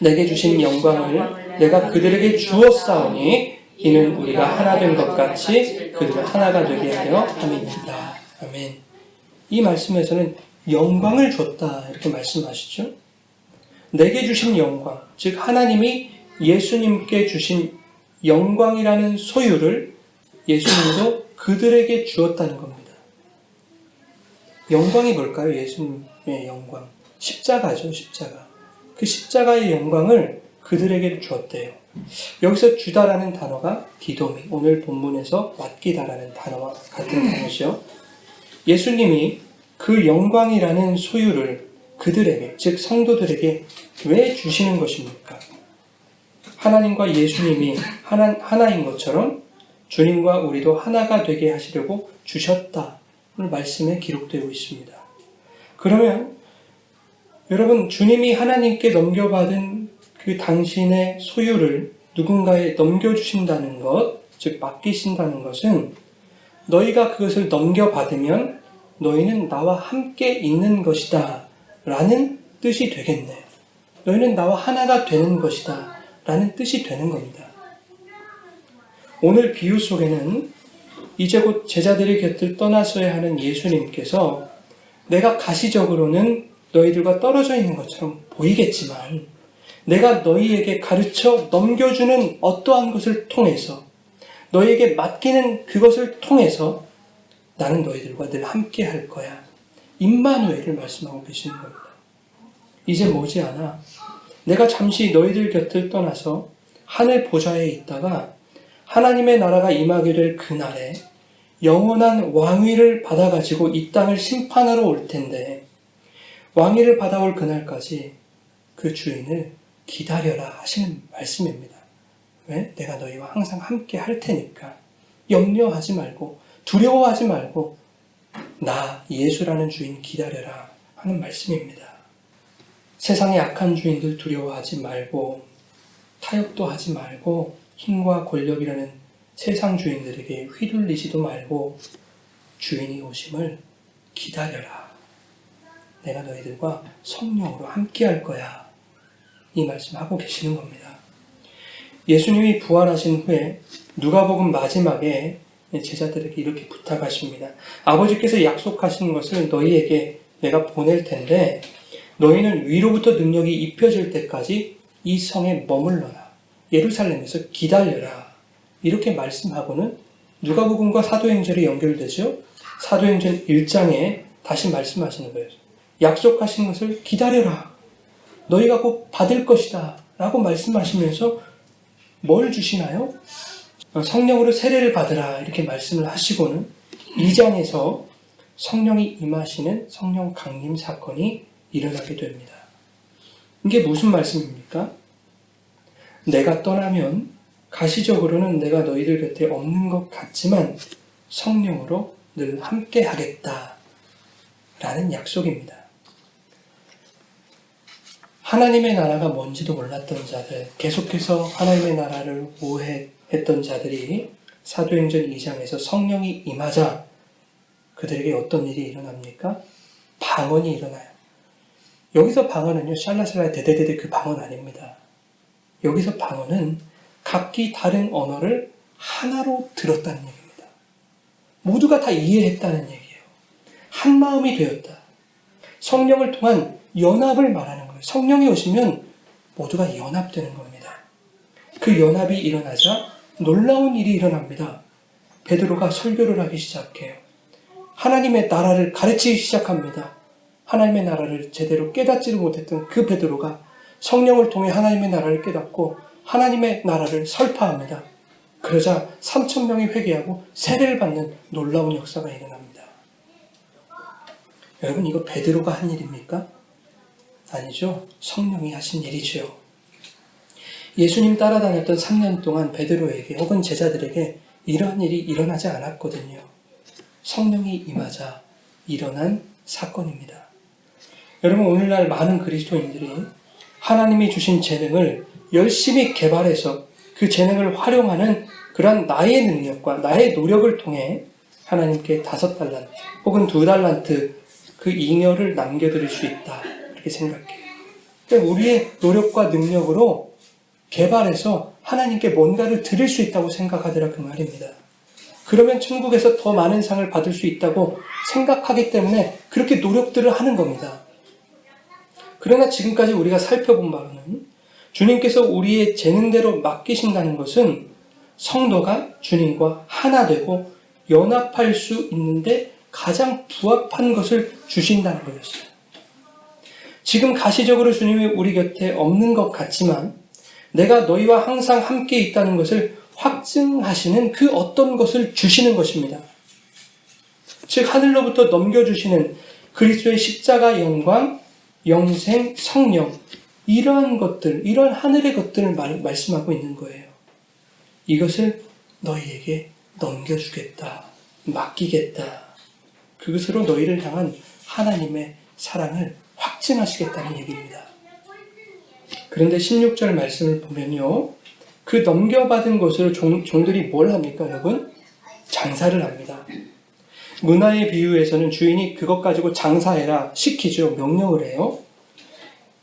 내게 주신 영광을 내가 그들에게 주었사오니 이는 우리가 하나 된 것 같이 그들을 하나가 되게 하려 함이니이다. 아멘. 이 말씀에서는 영광을 줬다 이렇게 말씀하시죠. 내게 주신 영광, 즉 하나님이 예수님께 주신 영광이라는 소유를 예수님도 그들에게 주었다는 겁니다. 영광이 뭘까요? 예수님의 영광. 십자가죠, 십자가. 그 십자가의 영광을 그들에게 주었대요. 여기서 주다라는 단어가 디도미, 오늘 본문에서 맡기다라는 단어와 같은 단어죠. 예수님이 그 영광이라는 소유를 그들에게, 즉 성도들에게 왜 주시는 것입니까? 하나님과 예수님이 하나인 것처럼 주님과 우리도 하나가 되게 하시려고 주셨다. 오늘 말씀에 기록되고 있습니다. 그러면 여러분, 주님이 하나님께 넘겨받은 그 당신의 소유를 누군가에 넘겨주신다는 것, 즉 맡기신다는 것은 너희가 그것을 넘겨받으면 너희는 나와 함께 있는 것이다 라는 뜻이 되겠네요. 너희는 나와 하나가 되는 것이다 라는 뜻이 되는 겁니다. 오늘 비유 속에는 이제 곧 제자들의 곁을 떠나셔야 하는 예수님께서 내가 가시적으로는 너희들과 떨어져 있는 것처럼 보이겠지만 내가 너희에게 가르쳐 넘겨주는 어떠한 것을 통해서 너희에게 맡기는 그것을 통해서 나는 너희들과 늘 함께 할 거야. 임마누엘을 말씀하고 계시는 겁니다. 이제 머지않아 내가 잠시 너희들 곁을 떠나서 하늘 보좌에 있다가 하나님의 나라가 임하게 될 그날에 영원한 왕위를 받아가지고 이 땅을 심판하러 올 텐데, 왕위를 받아올 그날까지 그 주인을 기다려라 하시는 말씀입니다. 왜? 내가 너희와 항상 함께 할 테니까 염려하지 말고 두려워하지 말고 나 예수라는 주인 기다려라 하는 말씀입니다. 세상의 악한 주인들 두려워하지 말고 타협도 하지 말고 힘과 권력이라는 세상 주인들에게 휘둘리지도 말고 주인이 오심을 기다려라. 내가 너희들과 성령으로 함께 할 거야. 이 말씀하고 계시는 겁니다. 예수님이 부활하신 후에 누가복음 마지막에 제자들에게 이렇게 부탁하십니다. 아버지께서 약속하신 것을 너희에게 내가 보낼 텐데 너희는 위로부터 능력이 입혀질 때까지 이 성에 머물러라. 예루살렘에서 기다려라. 이렇게 말씀하고는 누가복음과 사도행전이 연결되죠. 사도행전 1장에 다시 말씀하시는 거예요. 약속하신 것을 기다려라. 너희가 곧 받을 것이다. 라고 말씀하시면서 뭘 주시나요? 성령으로 세례를 받으라. 이렇게 말씀을 하시고는 2장에서 성령이 임하시는 성령 강림 사건이 일어나게 됩니다. 이게 무슨 말씀입니까? 내가 떠나면 가시적으로는 내가 너희들 곁에 없는 것 같지만 성령으로 늘 함께 하겠다. 라는 약속입니다. 하나님의 나라가 뭔지도 몰랐던 자들, 계속해서 하나님의 나라를 오해했던 자들이 사도행전 2장에서 성령이 임하자 그들에게 어떤 일이 일어납니까? 방언이 일어나요. 여기서 방언은요, 샬라샬라 데데데데 그 방언 아닙니다. 여기서 방언은 각기 다른 언어를 하나로 들었다는 얘기입니다. 모두가 다 이해했다는 얘기예요. 한 마음이 되었다. 성령을 통한 연합을 말하는 거예요. 성령이 오시면 모두가 연합되는 겁니다. 그 연합이 일어나자 놀라운 일이 일어납니다. 베드로가 설교를 하기 시작해요. 하나님의 나라를 가르치기 시작합니다. 하나님의 나라를 제대로 깨닫지를 못했던 그 베드로가 성령을 통해 하나님의 나라를 깨닫고 하나님의 나라를 설파합니다. 그러자 3,000명이 회개하고 세례를 받는 놀라운 역사가 일어납니다. 여러분, 이거 베드로가 한 일입니까? 아니죠. 성령이 하신 일이죠. 예수님 따라다녔던 3년 동안 베드로에게 혹은 제자들에게 이러한 일이 일어나지 않았거든요. 성령이 임하자 일어난 사건입니다. 여러분, 오늘날 많은 그리스도인들이 하나님이 주신 재능을 열심히 개발해서 그 재능을 활용하는 그런 나의 능력과 나의 노력을 통해 하나님께 5달란트 혹은 2달란트 그 잉여를 남겨드릴 수 있다. 이렇게 생각해요. 그러니까 우리의 노력과 능력으로 개발해서 하나님께 뭔가를 드릴 수 있다고 생각하더라 그 말입니다. 그러면 천국에서 더 많은 상을 받을 수 있다고 생각하기 때문에 그렇게 노력들을 하는 겁니다. 그러나 지금까지 우리가 살펴본 바로는 주님께서 우리의 재능대로 맡기신다는 것은 성도가 주님과 하나 되고 연합할 수 있는데 가장 부합한 것을 주신다는 거였어요. 지금 가시적으로 주님이 우리 곁에 없는 것 같지만 내가 너희와 항상 함께 있다는 것을 확증하시는 그 어떤 것을 주시는 것입니다. 즉 하늘로부터 넘겨주시는 그리스도의 십자가 영광, 영생, 성령, 이러한 것들, 이런 하늘의 것들을 말씀하고 있는 거예요. 이것을 너희에게 넘겨주겠다, 맡기겠다. 그것으로 너희를 향한 하나님의 사랑을 확증하시겠다는 얘기입니다. 그런데 16절 말씀을 보면요, 그 넘겨받은 것으로 종들이 뭘 합니까, 여러분? 장사를 합니다. 문화의 비유에서는 주인이 그것 가지고 장사해라 시키죠. 명령을 해요.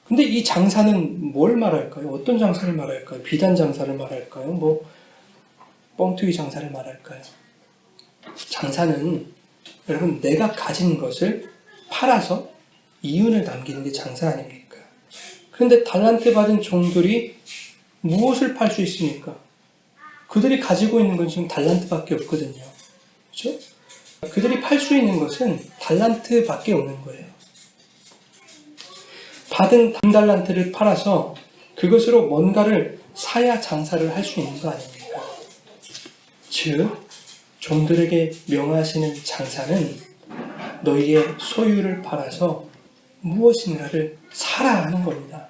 근데 이 장사는 뭘 말할까요? 어떤 장사를 말할까요? 비단 장사를 말할까요? 뻥튀기 장사를 말할까요? 장사는 여러분 내가 가진 것을 팔아서 이윤을 남기는 게 장사 아닙니까? 그런데 달란트 받은 종들이 무엇을 팔 수 있습니까? 그들이 가지고 있는 건 지금 달란트밖에 없거든요. 그렇죠? 그들이 팔 수 있는 것은 달란트밖에 없는 거예요. 받은 달란트를 팔아서 그것으로 뭔가를 사야 장사를 할 수 있는 거 아닙니까? 즉 종들에게 명하시는 장사는 너희의 소유를 팔아서 무엇인가를 사라 하는 겁니다.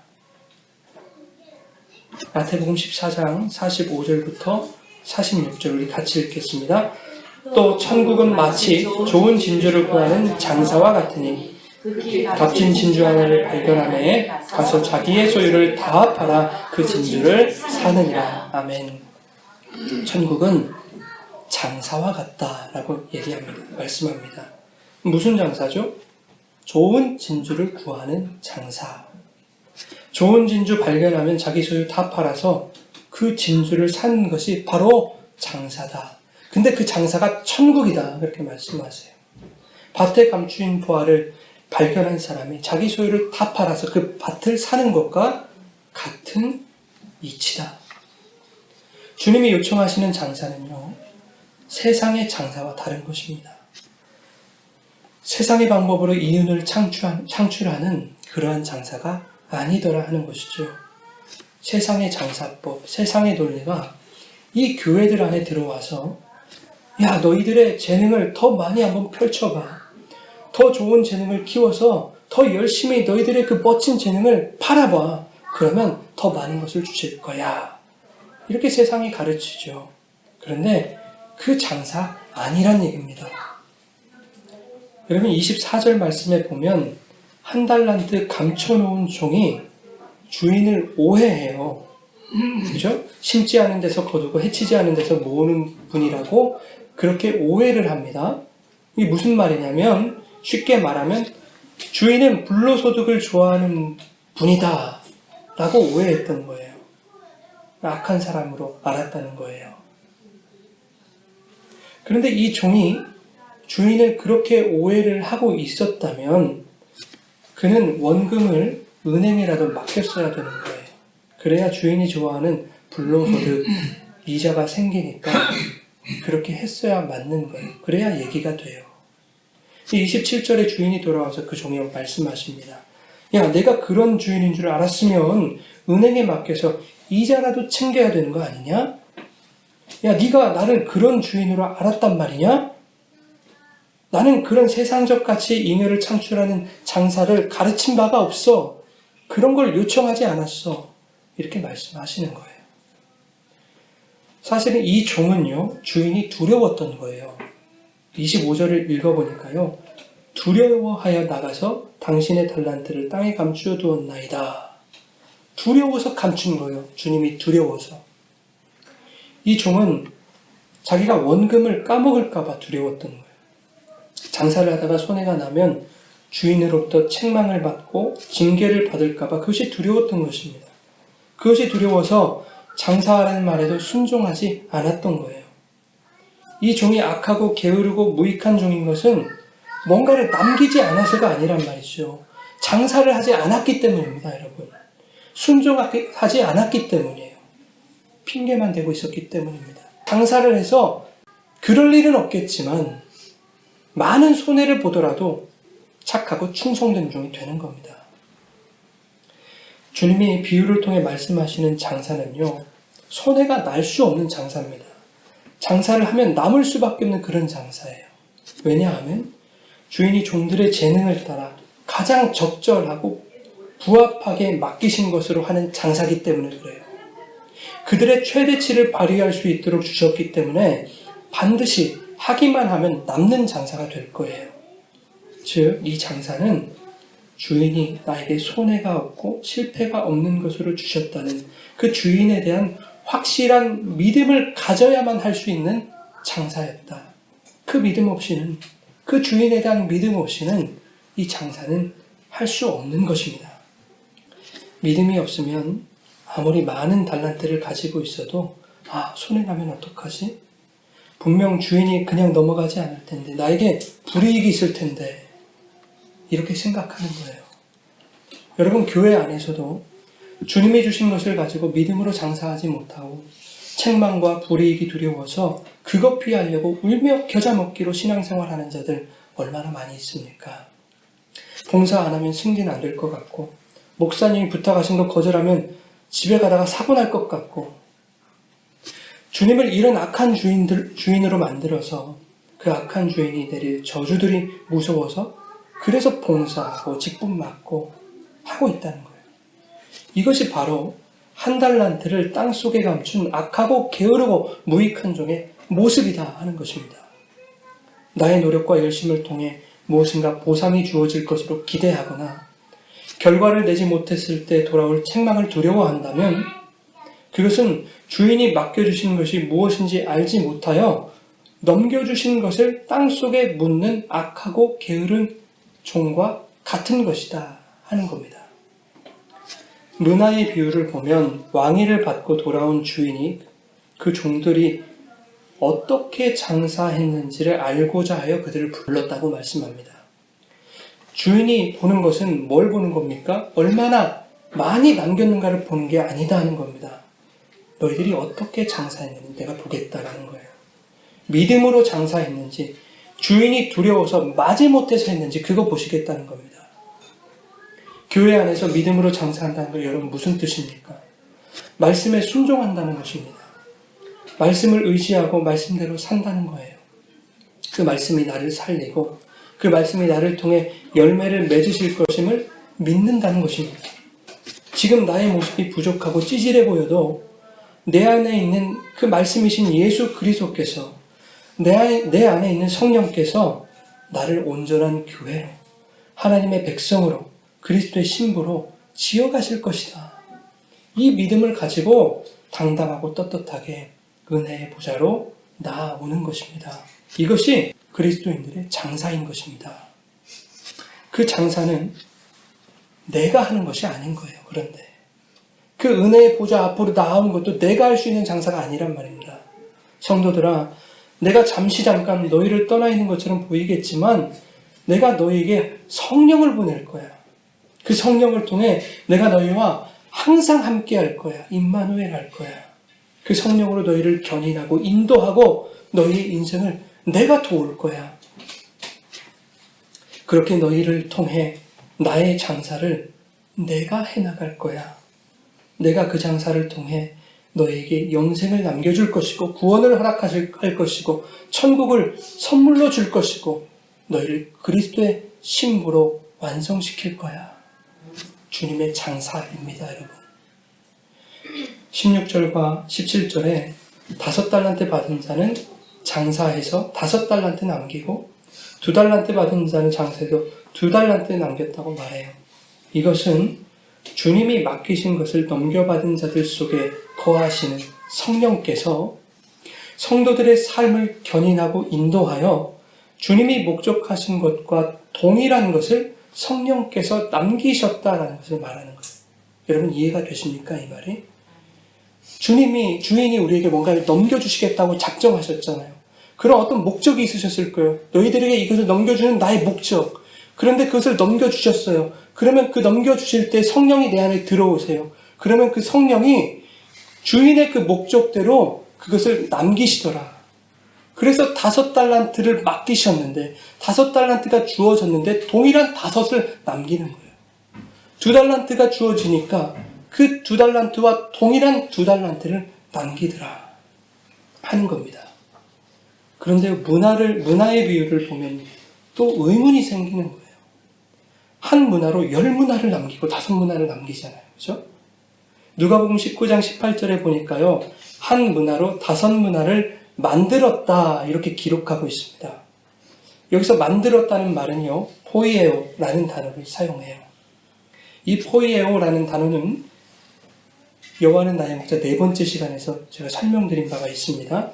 마태복음 14장 45절부터 46절 우리 같이 읽겠습니다. 또 천국은 마치 좋은 진주를 구하는 장사와 같으니 값진 진주 하나를 발견하매 가서 자기의 소유를 다 팔아 그 진주를 사느니라. 아멘. 천국은 장사와 같다라고 얘기합니다. 말씀합니다. 무슨 장사죠? 좋은 진주를 구하는 장사. 좋은 진주 발견하면 자기 소유 다 팔아서 그 진주를 사는 것이 바로 장사다. 근데 그 장사가 천국이다. 그렇게 말씀하세요. 밭에 감추인 보화를 발견한 사람이 자기 소유를 다 팔아서 그 밭을 사는 것과 같은 이치다. 주님이 요청하시는 장사는요, 세상의 장사와 다른 것입니다. 세상의 방법으로 이윤을 창출하는 그러한 장사가 아니더라 하는 것이죠. 세상의 장사법, 세상의 논리가 이 교회들 안에 들어와서 야, 너희들의 재능을 더 많이 한번 펼쳐봐. 더 좋은 재능을 키워서 더 열심히 너희들의 그 멋진 재능을 팔아봐. 그러면 더 많은 것을 주실 거야. 이렇게 세상이 가르치죠. 그런데 그 장사 아니란 얘기입니다. 여러분 24절 말씀에 보면 한 달란트 감춰놓은 종이 주인을 오해해요. 그죠? 심지 않은 데서 거두고 해치지 않은 데서 모으는 분이라고 그렇게 오해를 합니다. 이게 무슨 말이냐면 쉽게 말하면 주인은 불로소득을 좋아하는 분이다 라고 오해했던 거예요. 악한 사람으로 알았다는 거예요. 그런데 이 종이 주인을 그렇게 오해를 하고 있었다면 그는 원금을 은행에라도 맡겼어야 되는 거예요. 그래야 주인이 좋아하는 불로소득 이자가 생기니까 그렇게 했어야 맞는 거예요. 그래야 얘기가 돼요. 27절에 주인이 돌아와서 그 종이 말씀하십니다. 야, 내가 그런 주인인 줄 알았으면 은행에 맡겨서 이자라도 챙겨야 되는 거 아니냐? 야, 네가 나를 그런 주인으로 알았단 말이냐? 나는 그런 세상적 가치 잉여를 창출하는 장사를 가르친 바가 없어. 그런 걸 요청하지 않았어. 이렇게 말씀하시는 거예요. 사실은 이 종은요, 주인이 두려웠던 거예요. 25절을 읽어보니까요, 두려워하여 나가서 당신의 달란트를 땅에 감추어 두었나이다. 두려워서 감춘 거예요. 주님이 두려워서. 이 종은 자기가 원금을 까먹을까봐 두려웠던 거예요. 장사를 하다가 손해가 나면 주인으로부터 책망을 받고 징계를 받을까봐 그것이 두려웠던 것입니다. 그것이 두려워서 장사하라는 말에도 순종하지 않았던 거예요. 이 종이 악하고 게으르고 무익한 종인 것은 뭔가를 남기지 않아서가 아니란 말이죠. 장사를 하지 않았기 때문입니다, 여러분. 순종하지 않았기 때문이에요. 핑계만 대고 있었기 때문입니다. 장사를 해서 그럴 일은 없겠지만 많은 손해를 보더라도 착하고 충성된 종이 되는 겁니다. 주님이 비유를 통해 말씀하시는 장사는요, 손해가 날 수 없는 장사입니다. 장사를 하면 남을 수밖에 없는 그런 장사예요. 왜냐하면 주인이 종들의 재능을 따라 가장 적절하고 부합하게 맡기신 것으로 하는 장사이기 때문에 그래요. 그들의 최대치를 발휘할 수 있도록 주셨기 때문에 반드시 하기만 하면 남는 장사가 될 거예요. 즉, 이 장사는 주인이 나에게 손해가 없고 실패가 없는 것으로 주셨다는 그 주인에 대한 확실한 믿음을 가져야만 할 수 있는 장사였다. 그 믿음 없이는, 그 주인에 대한 믿음 없이는 이 장사는 할 수 없는 것입니다. 믿음이 없으면 아무리 많은 달란트를 가지고 있어도 손해나면 어떡하지? 분명 주인이 그냥 넘어가지 않을 텐데, 나에게 불이익이 있을 텐데, 이렇게 생각하는 거예요. 여러분, 교회 안에서도 주님이 주신 것을 가지고 믿음으로 장사하지 못하고 책망과 불이익이 두려워서 그것 피하려고 울며 겨자 먹기로 신앙생활하는 자들 얼마나 많이 있습니까? 봉사 안 하면 승진 안 될 것 같고, 목사님이 부탁하신 거 거절하면 집에 가다가 사고 날 것 같고, 주님을 이런 악한 주인으로 만들어서 그 악한 주인이 내릴 저주들이 무서워서 그래서 봉사하고 직분 맡고 하고 있다는 거예요. 이것이 바로 한 달란트를 땅속에 감춘 악하고 게으르고 무익한 종의 모습이다 하는 것입니다. 나의 노력과 열심을 통해 무엇인가 보상이 주어질 것으로 기대하거나 결과를 내지 못했을 때 돌아올 책망을 두려워한다면 그것은 주인이 맡겨주신 것이 무엇인지 알지 못하여 넘겨주신 것을 땅속에 묻는 악하고 게으른 종과 같은 것이다 하는 겁니다. 문화의 비유를 보면 왕위를 받고 돌아온 주인이 그 종들이 어떻게 장사했는지를 알고자 하여 그들을 불렀다고 말씀합니다. 주인이 보는 것은 뭘 보는 겁니까? 얼마나 많이 남겼는가를 보는 게 아니다 하는 겁니다. 너희들이 어떻게 장사했는지 내가 보겠다라는 거예요. 믿음으로 장사했는지, 주인이 두려워서 마지못해서 했는지 그거 보시겠다는 겁니다. 교회 안에서 믿음으로 장사한다는 거 여러분 무슨 뜻입니까? 말씀에 순종한다는 것입니다. 말씀을 의지하고 말씀대로 산다는 거예요. 그 말씀이 나를 살리고 그 말씀이 나를 통해 열매를 맺으실 것임을 믿는다는 것입니다. 지금 나의 모습이 부족하고 찌질해 보여도 내 안에 있는 그 말씀이신 예수 그리스도께서 내 안에 있는 성령께서 나를 온전한 교회로 하나님의 백성으로 그리스도의 신부로 지어가실 것이다. 이 믿음을 가지고 당당하고 떳떳하게 은혜의 보좌로 나아오는 것입니다. 이것이 그리스도인들의 장사인 것입니다. 그 장사는 내가 하는 것이 아닌 거예요. 그런데 그 은혜의 보좌 앞으로 나아오는 것도 내가 할 수 있는 장사가 아니란 말입니다. 성도들아, 내가 잠깐 너희를 떠나 있는 것처럼 보이겠지만 내가 너희에게 성령을 보낼 거야. 그 성령을 통해 내가 너희와 항상 함께 할 거야. 임마누엘 할 거야. 그 성령으로 너희를 견인하고 인도하고 너희의 인생을 내가 도울 거야. 그렇게 너희를 통해 나의 장사를 내가 해나갈 거야. 내가 그 장사를 통해 너희에게 영생을 남겨줄 것이고 구원을 허락할 것이고 천국을 선물로 줄 것이고 너희를 그리스도의 신부로 완성시킬 거야. 주님의 장사입니다, 여러분. 16절과 17절에 5달란트 받은 자는 장사해서 5달란트 남기고 2달란트 받은 자는 장사해서 2달란트 남겼다고 말해요. 이것은 주님이 맡기신 것을 넘겨받은 자들 속에 거하시는 성령께서 성도들의 삶을 견인하고 인도하여 주님이 목적하신 것과 동일한 것을 성령께서 남기셨다라는 것을 말하는 거예요. 여러분 이해가 되십니까? 이 말이? 주인이 우리에게 뭔가를 넘겨주시겠다고 작정하셨잖아요. 그런 어떤 목적이 있으셨을 거예요. 너희들에게 이것을 넘겨주는 나의 목적. 그런데 그것을 넘겨주셨어요. 그러면 그 넘겨주실 때 성령이 내 안에 들어오세요. 그러면 그 성령이 주인의 그 목적대로 그것을 남기시더라. 그래서 5달란트를 맡기셨는데 5달란트가 주어졌는데 동일한 5을 남기는 거예요. 2달란트가 주어지니까 그 2달란트와 동일한 2달란트를 남기더라 하는 겁니다. 그런데 문화의 비유를 보면 또 의문이 생기는 거예요. 한 문화로 10문화를 남기고 5문화를 남기잖아요. 그죠? 누가복음 19장 18절에 보니까요. 한 문화로 5문화를 만들었다 이렇게 기록하고 있습니다. 여기서 만들었다는 말은요. 포이에오라는 단어를 사용해요. 이 포이에오라는 단어는 여호와는 나의 목자 4번째 시간에서 제가 설명드린 바가 있습니다.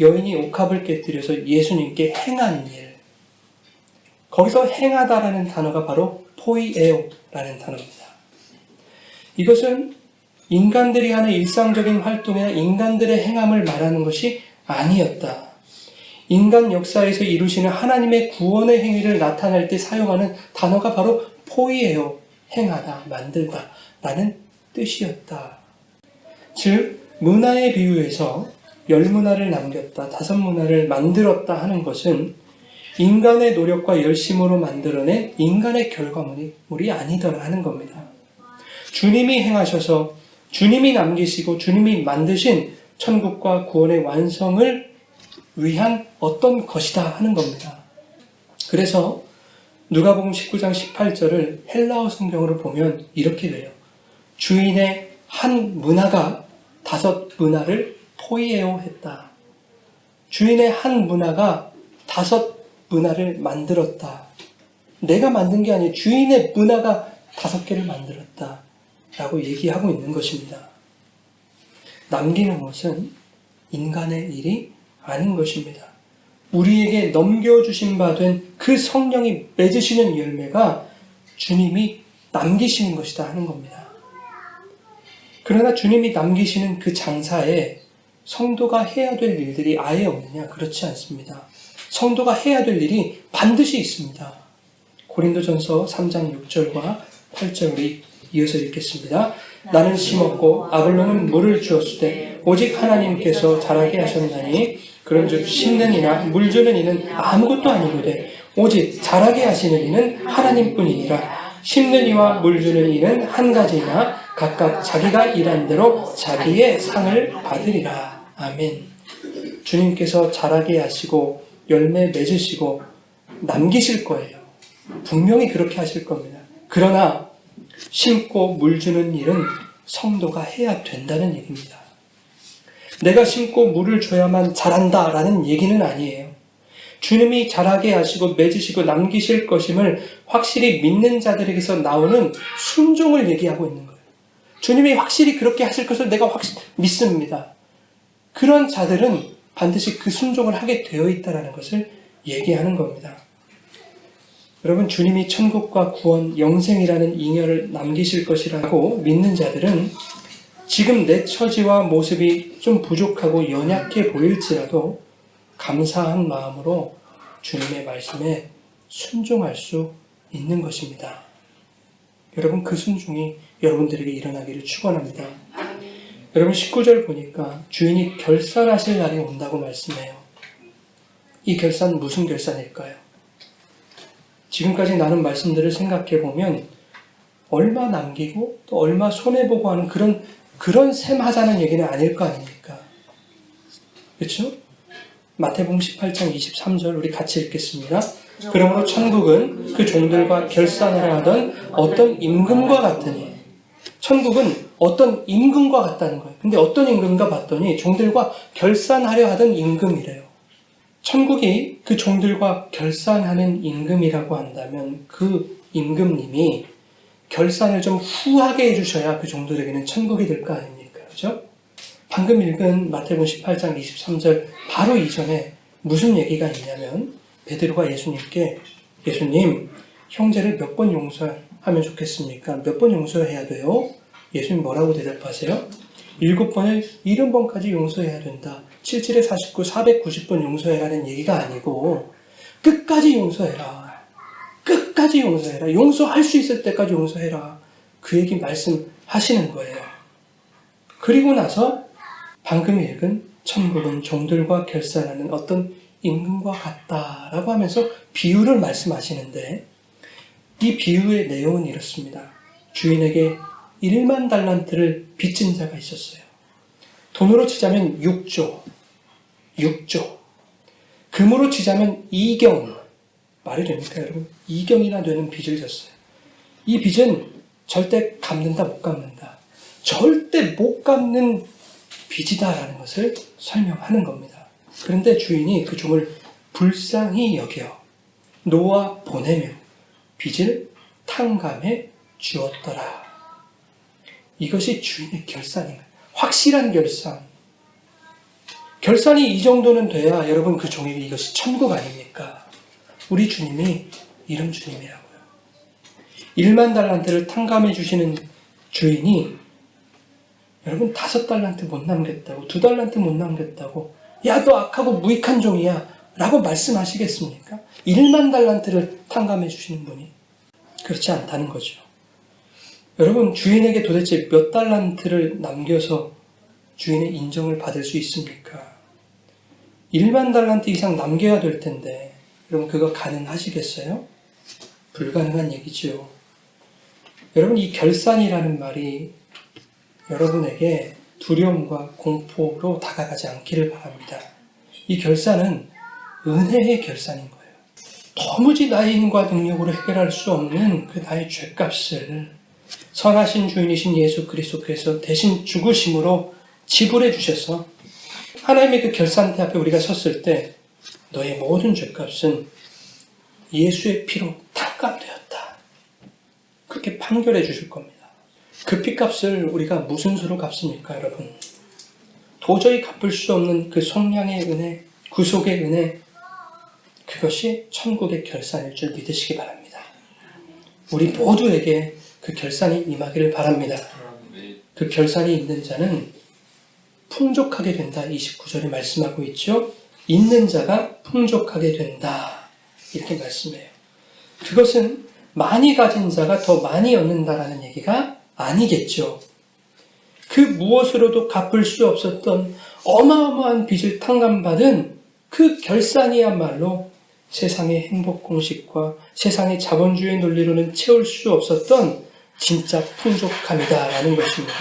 여인이 옥합을 깨뜨려서 예수님께 행한 일. 거기서 행하다라는 단어가 바로 포이에오라는 단어입니다. 이것은 인간들이 하는 일상적인 활동이나 인간들의 행함을 말하는 것이 아니었다. 인간 역사에서 이루시는 하나님의 구원의 행위를 나타낼 때 사용하는 단어가 바로 포이에오, 행하다, 만들다 라는 뜻이었다. 즉 문화의 비유에서 10문화를 남겼다, 5문화를 만들었다 하는 것은 인간의 노력과 열심으로 만들어낸 인간의 결과물이 아니더라 하는 겁니다. 주님이 행하셔서 주님이 남기시고 주님이 만드신 천국과 구원의 완성을 위한 어떤 것이다 하는 겁니다. 그래서 누가복음 19장 18절을 헬라어 성경으로 보면 이렇게 돼요. 주인의 한 문화가 5 문화를 포이에오 했다. 주인의 한 문화가 5 문화를 만들었다. 내가 만든 게 아니에요. 주인의 문화가 5개를 만들었다. 라고 얘기하고 있는 것입니다. 남기는 것은 인간의 일이 아닌 것입니다. 우리에게 넘겨주신 바 된 그 성령이 맺으시는 열매가 주님이 남기시는 것이다 하는 겁니다. 그러나 주님이 남기시는 그 장사에 성도가 해야 될 일들이 아예 없느냐? 그렇지 않습니다. 성도가 해야 될 일이 반드시 있습니다. 고린도전서 3장 6절과 8절 우리 이어서 읽겠습니다. 나는 심었고 아볼로는 물을 주었으되 오직 하나님께서 자라게 하셨나니 그런즉 심는 이나 물 주는 이는 아무것도 아니거든 오직 자라게 하시는 이는 하나님뿐이니라. 심는 이와 물 주는 이는 한 가지이나 각각 자기가 일한 대로 자기의 상을 받으리라. 아멘. 주님께서 자라게 하시고 열매 맺으시고 남기실 거예요. 분명히 그렇게 하실 겁니다. 그러나 심고 물 주는 일은 성도가 해야 된다는 얘기입니다. 내가 심고 물을 줘야만 자란다라는 얘기는 아니에요. 주님이 자라게 하시고 맺으시고 남기실 것임을 확실히 믿는 자들에게서 나오는 순종을 얘기하고 있는 거예요. 주님이 확실히 그렇게 하실 것을 내가 믿습니다. 그런 자들은 반드시 그 순종을 하게 되어 있다는 것을 얘기하는 겁니다. 여러분, 주님이 천국과 구원, 영생이라는 잉여를 남기실 것이라고 믿는 자들은 지금 내 처지와 모습이 좀 부족하고 연약해 보일지라도 감사한 마음으로 주님의 말씀에 순종할 수 있는 것입니다. 여러분, 그 순종이 여러분들에게 일어나기를 축원합니다. 여러분, 19절 보니까 주인이 결산하실 날이 온다고 말씀해요. 이 결산 무슨 결산일까요? 지금까지 나눈 말씀들을 생각해 보면 얼마 남기고 또 얼마 손해보고 하는 그런 셈 하자는 얘기는 아닐 거 아닙니까? 그렇죠? 마태복음 18장 23절 우리 같이 읽겠습니다. 그러므로 천국은 그 종들과 결산하려 하던 어떤 임금과 같으니. 천국은 어떤 임금과 같다는 거예요. 근데 어떤 임금인가 봤더니 종들과 결산하려 하던 임금이래요. 천국이 그 종들과 결산하는 임금이라고 한다면 그 임금님이 결산을 좀 후하게 해주셔야 그 종들에게는 천국이 될 거 아닙니까? 그죠? 방금 읽은 마태복음 18장 23절 바로 이전에 무슨 얘기가 있냐면 베드로가 예수님께 예수님, 형제를 몇 번 용서하면 좋겠습니까? 몇 번 용서해야 돼요? 예수님 뭐라고 대답하세요? 7번을 70번까지 용서해야 된다. 77에 49, 490번 용서해라는 얘기가 아니고 끝까지 용서해라. 끝까지 용서해라. 용서할 수 있을 때까지 용서해라. 그 얘기 말씀하시는 거예요. 그리고 나서 방금 읽은 천국은 종들과 결산하는 어떤 임금과 같다라고 하면서 비유를 말씀하시는데 이 비유의 내용은 이렇습니다. 주인에게 1만 달란트를 빚진 자가 있었어요. 돈으로 치자면 6조. 금으로 치자면 2경. 말이 됩니까, 여러분? 2경이나 되는 빚을 졌어요. 이 빚은 절대 갚는다, 못 갚는다. 절대 못 갚는 빚이다라는 것을 설명하는 겁니다. 그런데 주인이 그 종을 불쌍히 여겨 놓아 보내며 빚을 탕감해 주었더라. 이것이 주인의 결산이에요. 확실한 결산. 결산이 이 정도는 돼야 여러분 그 종에게 이것이 천국 아닙니까? 우리 주님이 이런 주님이라고요. 1만 달란트를 탕감해 주시는 주인이 여러분 5달란트 못 남겼다고 2달란트 못 남겼다고 야, 너 악하고 무익한 종이야 라고 말씀하시겠습니까? 1만 달란트를 탕감해 주시는 분이 그렇지 않다는 거죠. 여러분, 주인에게 도대체 몇 달란트를 남겨서 주인의 인정을 받을 수 있습니까? 1만 달란트 이상 남겨야 될 텐데 여러분 그거 가능하시겠어요? 불가능한 얘기죠. 여러분, 이 결산이라는 말이 여러분에게 두려움과 공포로 다가가지 않기를 바랍니다. 이 결산은 은혜의 결산인 거예요. 도무지 나의 힘과 능력으로 해결할 수 없는 그 나의 죄값을 선하신 주인이신 예수 그리스도께서 대신 죽으심으로 지불해 주셔서 하나님의 그 결산대 앞에 우리가 섰을 때 너의 모든 죄값은 예수의 피로 탕감되었다. 그렇게 판결해 주실 겁니다. 그 피값을 우리가 무슨 수로 갚습니까, 여러분? 도저히 갚을 수 없는 그 속량의 은혜, 구속의 은혜, 그것이 천국의 결산일 줄 믿으시기 바랍니다. 우리 모두에게 그 결산이 임하기를 바랍니다. 그 결산이 있는 자는 풍족하게 된다. 29절에 말씀하고 있죠. 있는 자가 풍족하게 된다. 이렇게 말씀해요. 그것은 많이 가진 자가 더 많이 얻는다라는 얘기가 아니겠죠. 그 무엇으로도 갚을 수 없었던 어마어마한 빚을 탕감받은 그 결산이야말로 세상의 행복 공식과 세상의 자본주의 논리로는 채울 수 없었던 진짜 풍족함이다라는 것입니다.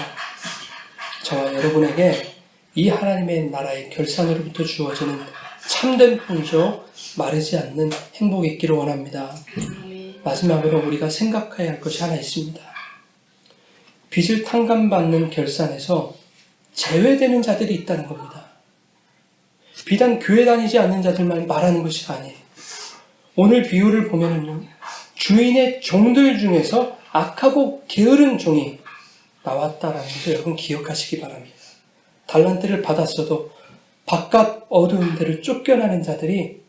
저와 여러분에게 이 하나님의 나라의 결산으로부터 주어지는 참된 풍족, 마르지 않는 행복이 있기를 원합니다. 마지막으로 우리가 생각해야 할 것이 하나 있습니다. 빚을 탕감받는 결산에서 제외되는 자들이 있다는 겁니다. 비단 교회 다니지 않는 자들만 말하는 것이 아니에요. 오늘 비유를 보면은요, 주인의 종들 중에서 악하고 게으른 종이 나왔다라는 것을 여러분 기억하시기 바랍니다. 달란트를 받았어도 바깥 어두운 데로 쫓겨나는 자들이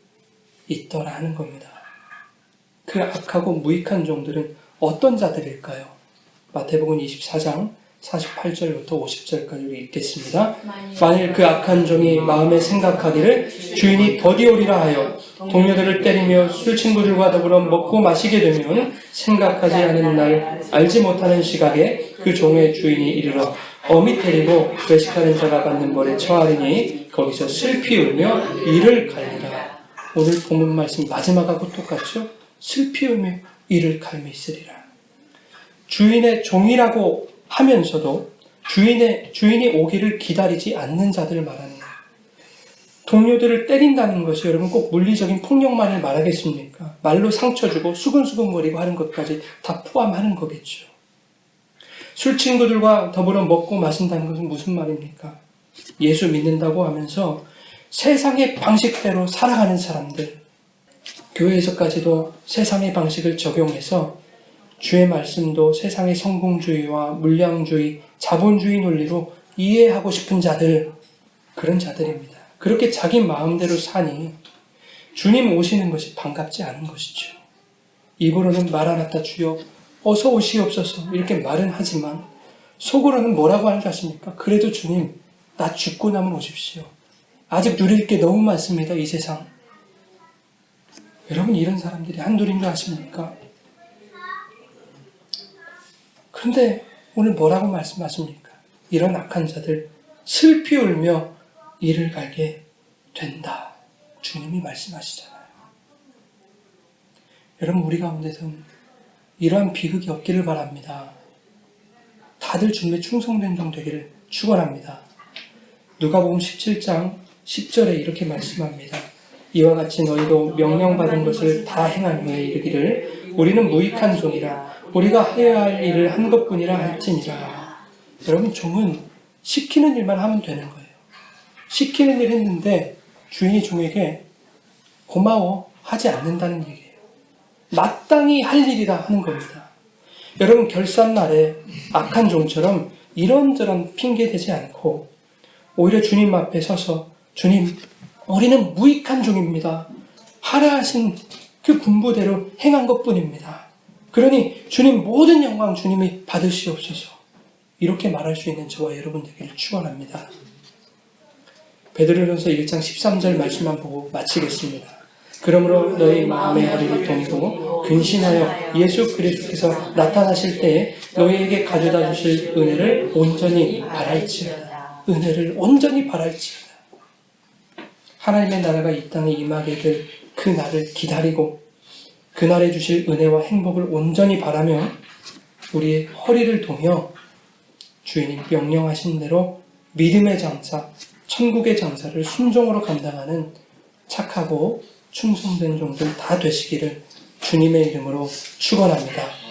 있더라 하는 겁니다. 그 악하고 무익한 종들은 어떤 자들일까요? 마태복음 24장 48절부터 50절까지 읽겠습니다. 만일 그 악한 종이 마음에 생각하기를 주인이 더디 오리라 하여 동료들을 때리며 술 친구들과 더불어 먹고 마시게 되면 생각하지 않은 날 알지 못하는 시각에 그 종의 주인이 이르러 어미 때리고 외식하는 자가 받는 벌에 처하리니 거기서 슬피 울며 이를 갈리라. 오늘 본문 말씀 마지막하고 똑같죠? 슬피 울며 이를 갈미 있으리라. 주인의 종이라고 하면서도 주인이 오기를 기다리지 않는 자들을 말하는 거예요. 동료들을 때린다는 것이 여러분 꼭 물리적인 폭력만을 말하겠습니까? 말로 상처 주고 수근수근거리고 하는 것까지 다 포함하는 거겠죠. 술 친구들과 더불어 먹고 마신다는 것은 무슨 말입니까? 예수 믿는다고 하면서 세상의 방식대로 살아가는 사람들, 교회에서까지도 세상의 방식을 적용해서 주의 말씀도 세상의 성공주의와 물량주의, 자본주의 논리로 이해하고 싶은 자들, 그런 자들입니다. 그렇게 자기 마음대로 사니 주님 오시는 것이 반갑지 않은 것이죠. 입으로는 마라나타 주여 어서 오시옵소서 이렇게 말은 하지만 속으로는 뭐라고 하는 줄 아십니까? 그래도 주님 나 죽고 나면 오십시오. 아직 누릴 게 너무 많습니다. 이 세상. 여러분 이런 사람들이 한둘인 줄 아십니까? 그런데 오늘 뭐라고 말씀하십니까? 이런 악한 자들 슬피 울며 이를 갈게 된다. 주님이 말씀하시잖아요. 여러분 우리 가운데서는 이러한 비극이 없기를 바랍니다. 다들 주님의 충성된 종 되기를 축원합니다. 누가복음 17장 10절에 이렇게 말씀합니다. 이와 같이 너희도 명령받은 것을 다 행한 후에 이르기를 우리는 무익한 종이라 우리가 해야 할 일을 한 것뿐이라 할지니라. 여러분 종은 시키는 일만 하면 되는 거예요. 시키는 일 했는데 주인이 종에게 고마워 하지 않는다는 얘기예요. 마땅히 할 일이라 하는 겁니다. 여러분 결산날에 악한 종처럼 이런저런 핑계 대지 않고 오히려 주님 앞에 서서 주님 우리는 무익한 종입니다. 하라 하신 그 분부대로 행한 것뿐입니다. 그러니 주님 모든 영광 주님이 받으시옵소서. 이렇게 말할 수 있는 저와 여러분 되기를 축원합니다. 베드로전서 1장 13절 말씀만 보고 마치겠습니다. 그러므로 너희 마음의 허리를 동이고 근신하여 예수 그리스도께서 나타나실 때에 너희에게 가져다 주실 은혜를 온전히 바랄지어다. 은혜를 온전히 바랄지어다. 하나님의 나라가 이 땅에 임하게 될 그 날을 기다리고 그날에 주실 은혜와 행복을 온전히 바라며 우리의 허리를 동여 주인이 명령하신 대로 믿음의 장사, 천국의 장사를 순종으로 감당하는 착하고 충성된 종들 다 되시기를 주님의 이름으로 축원합니다.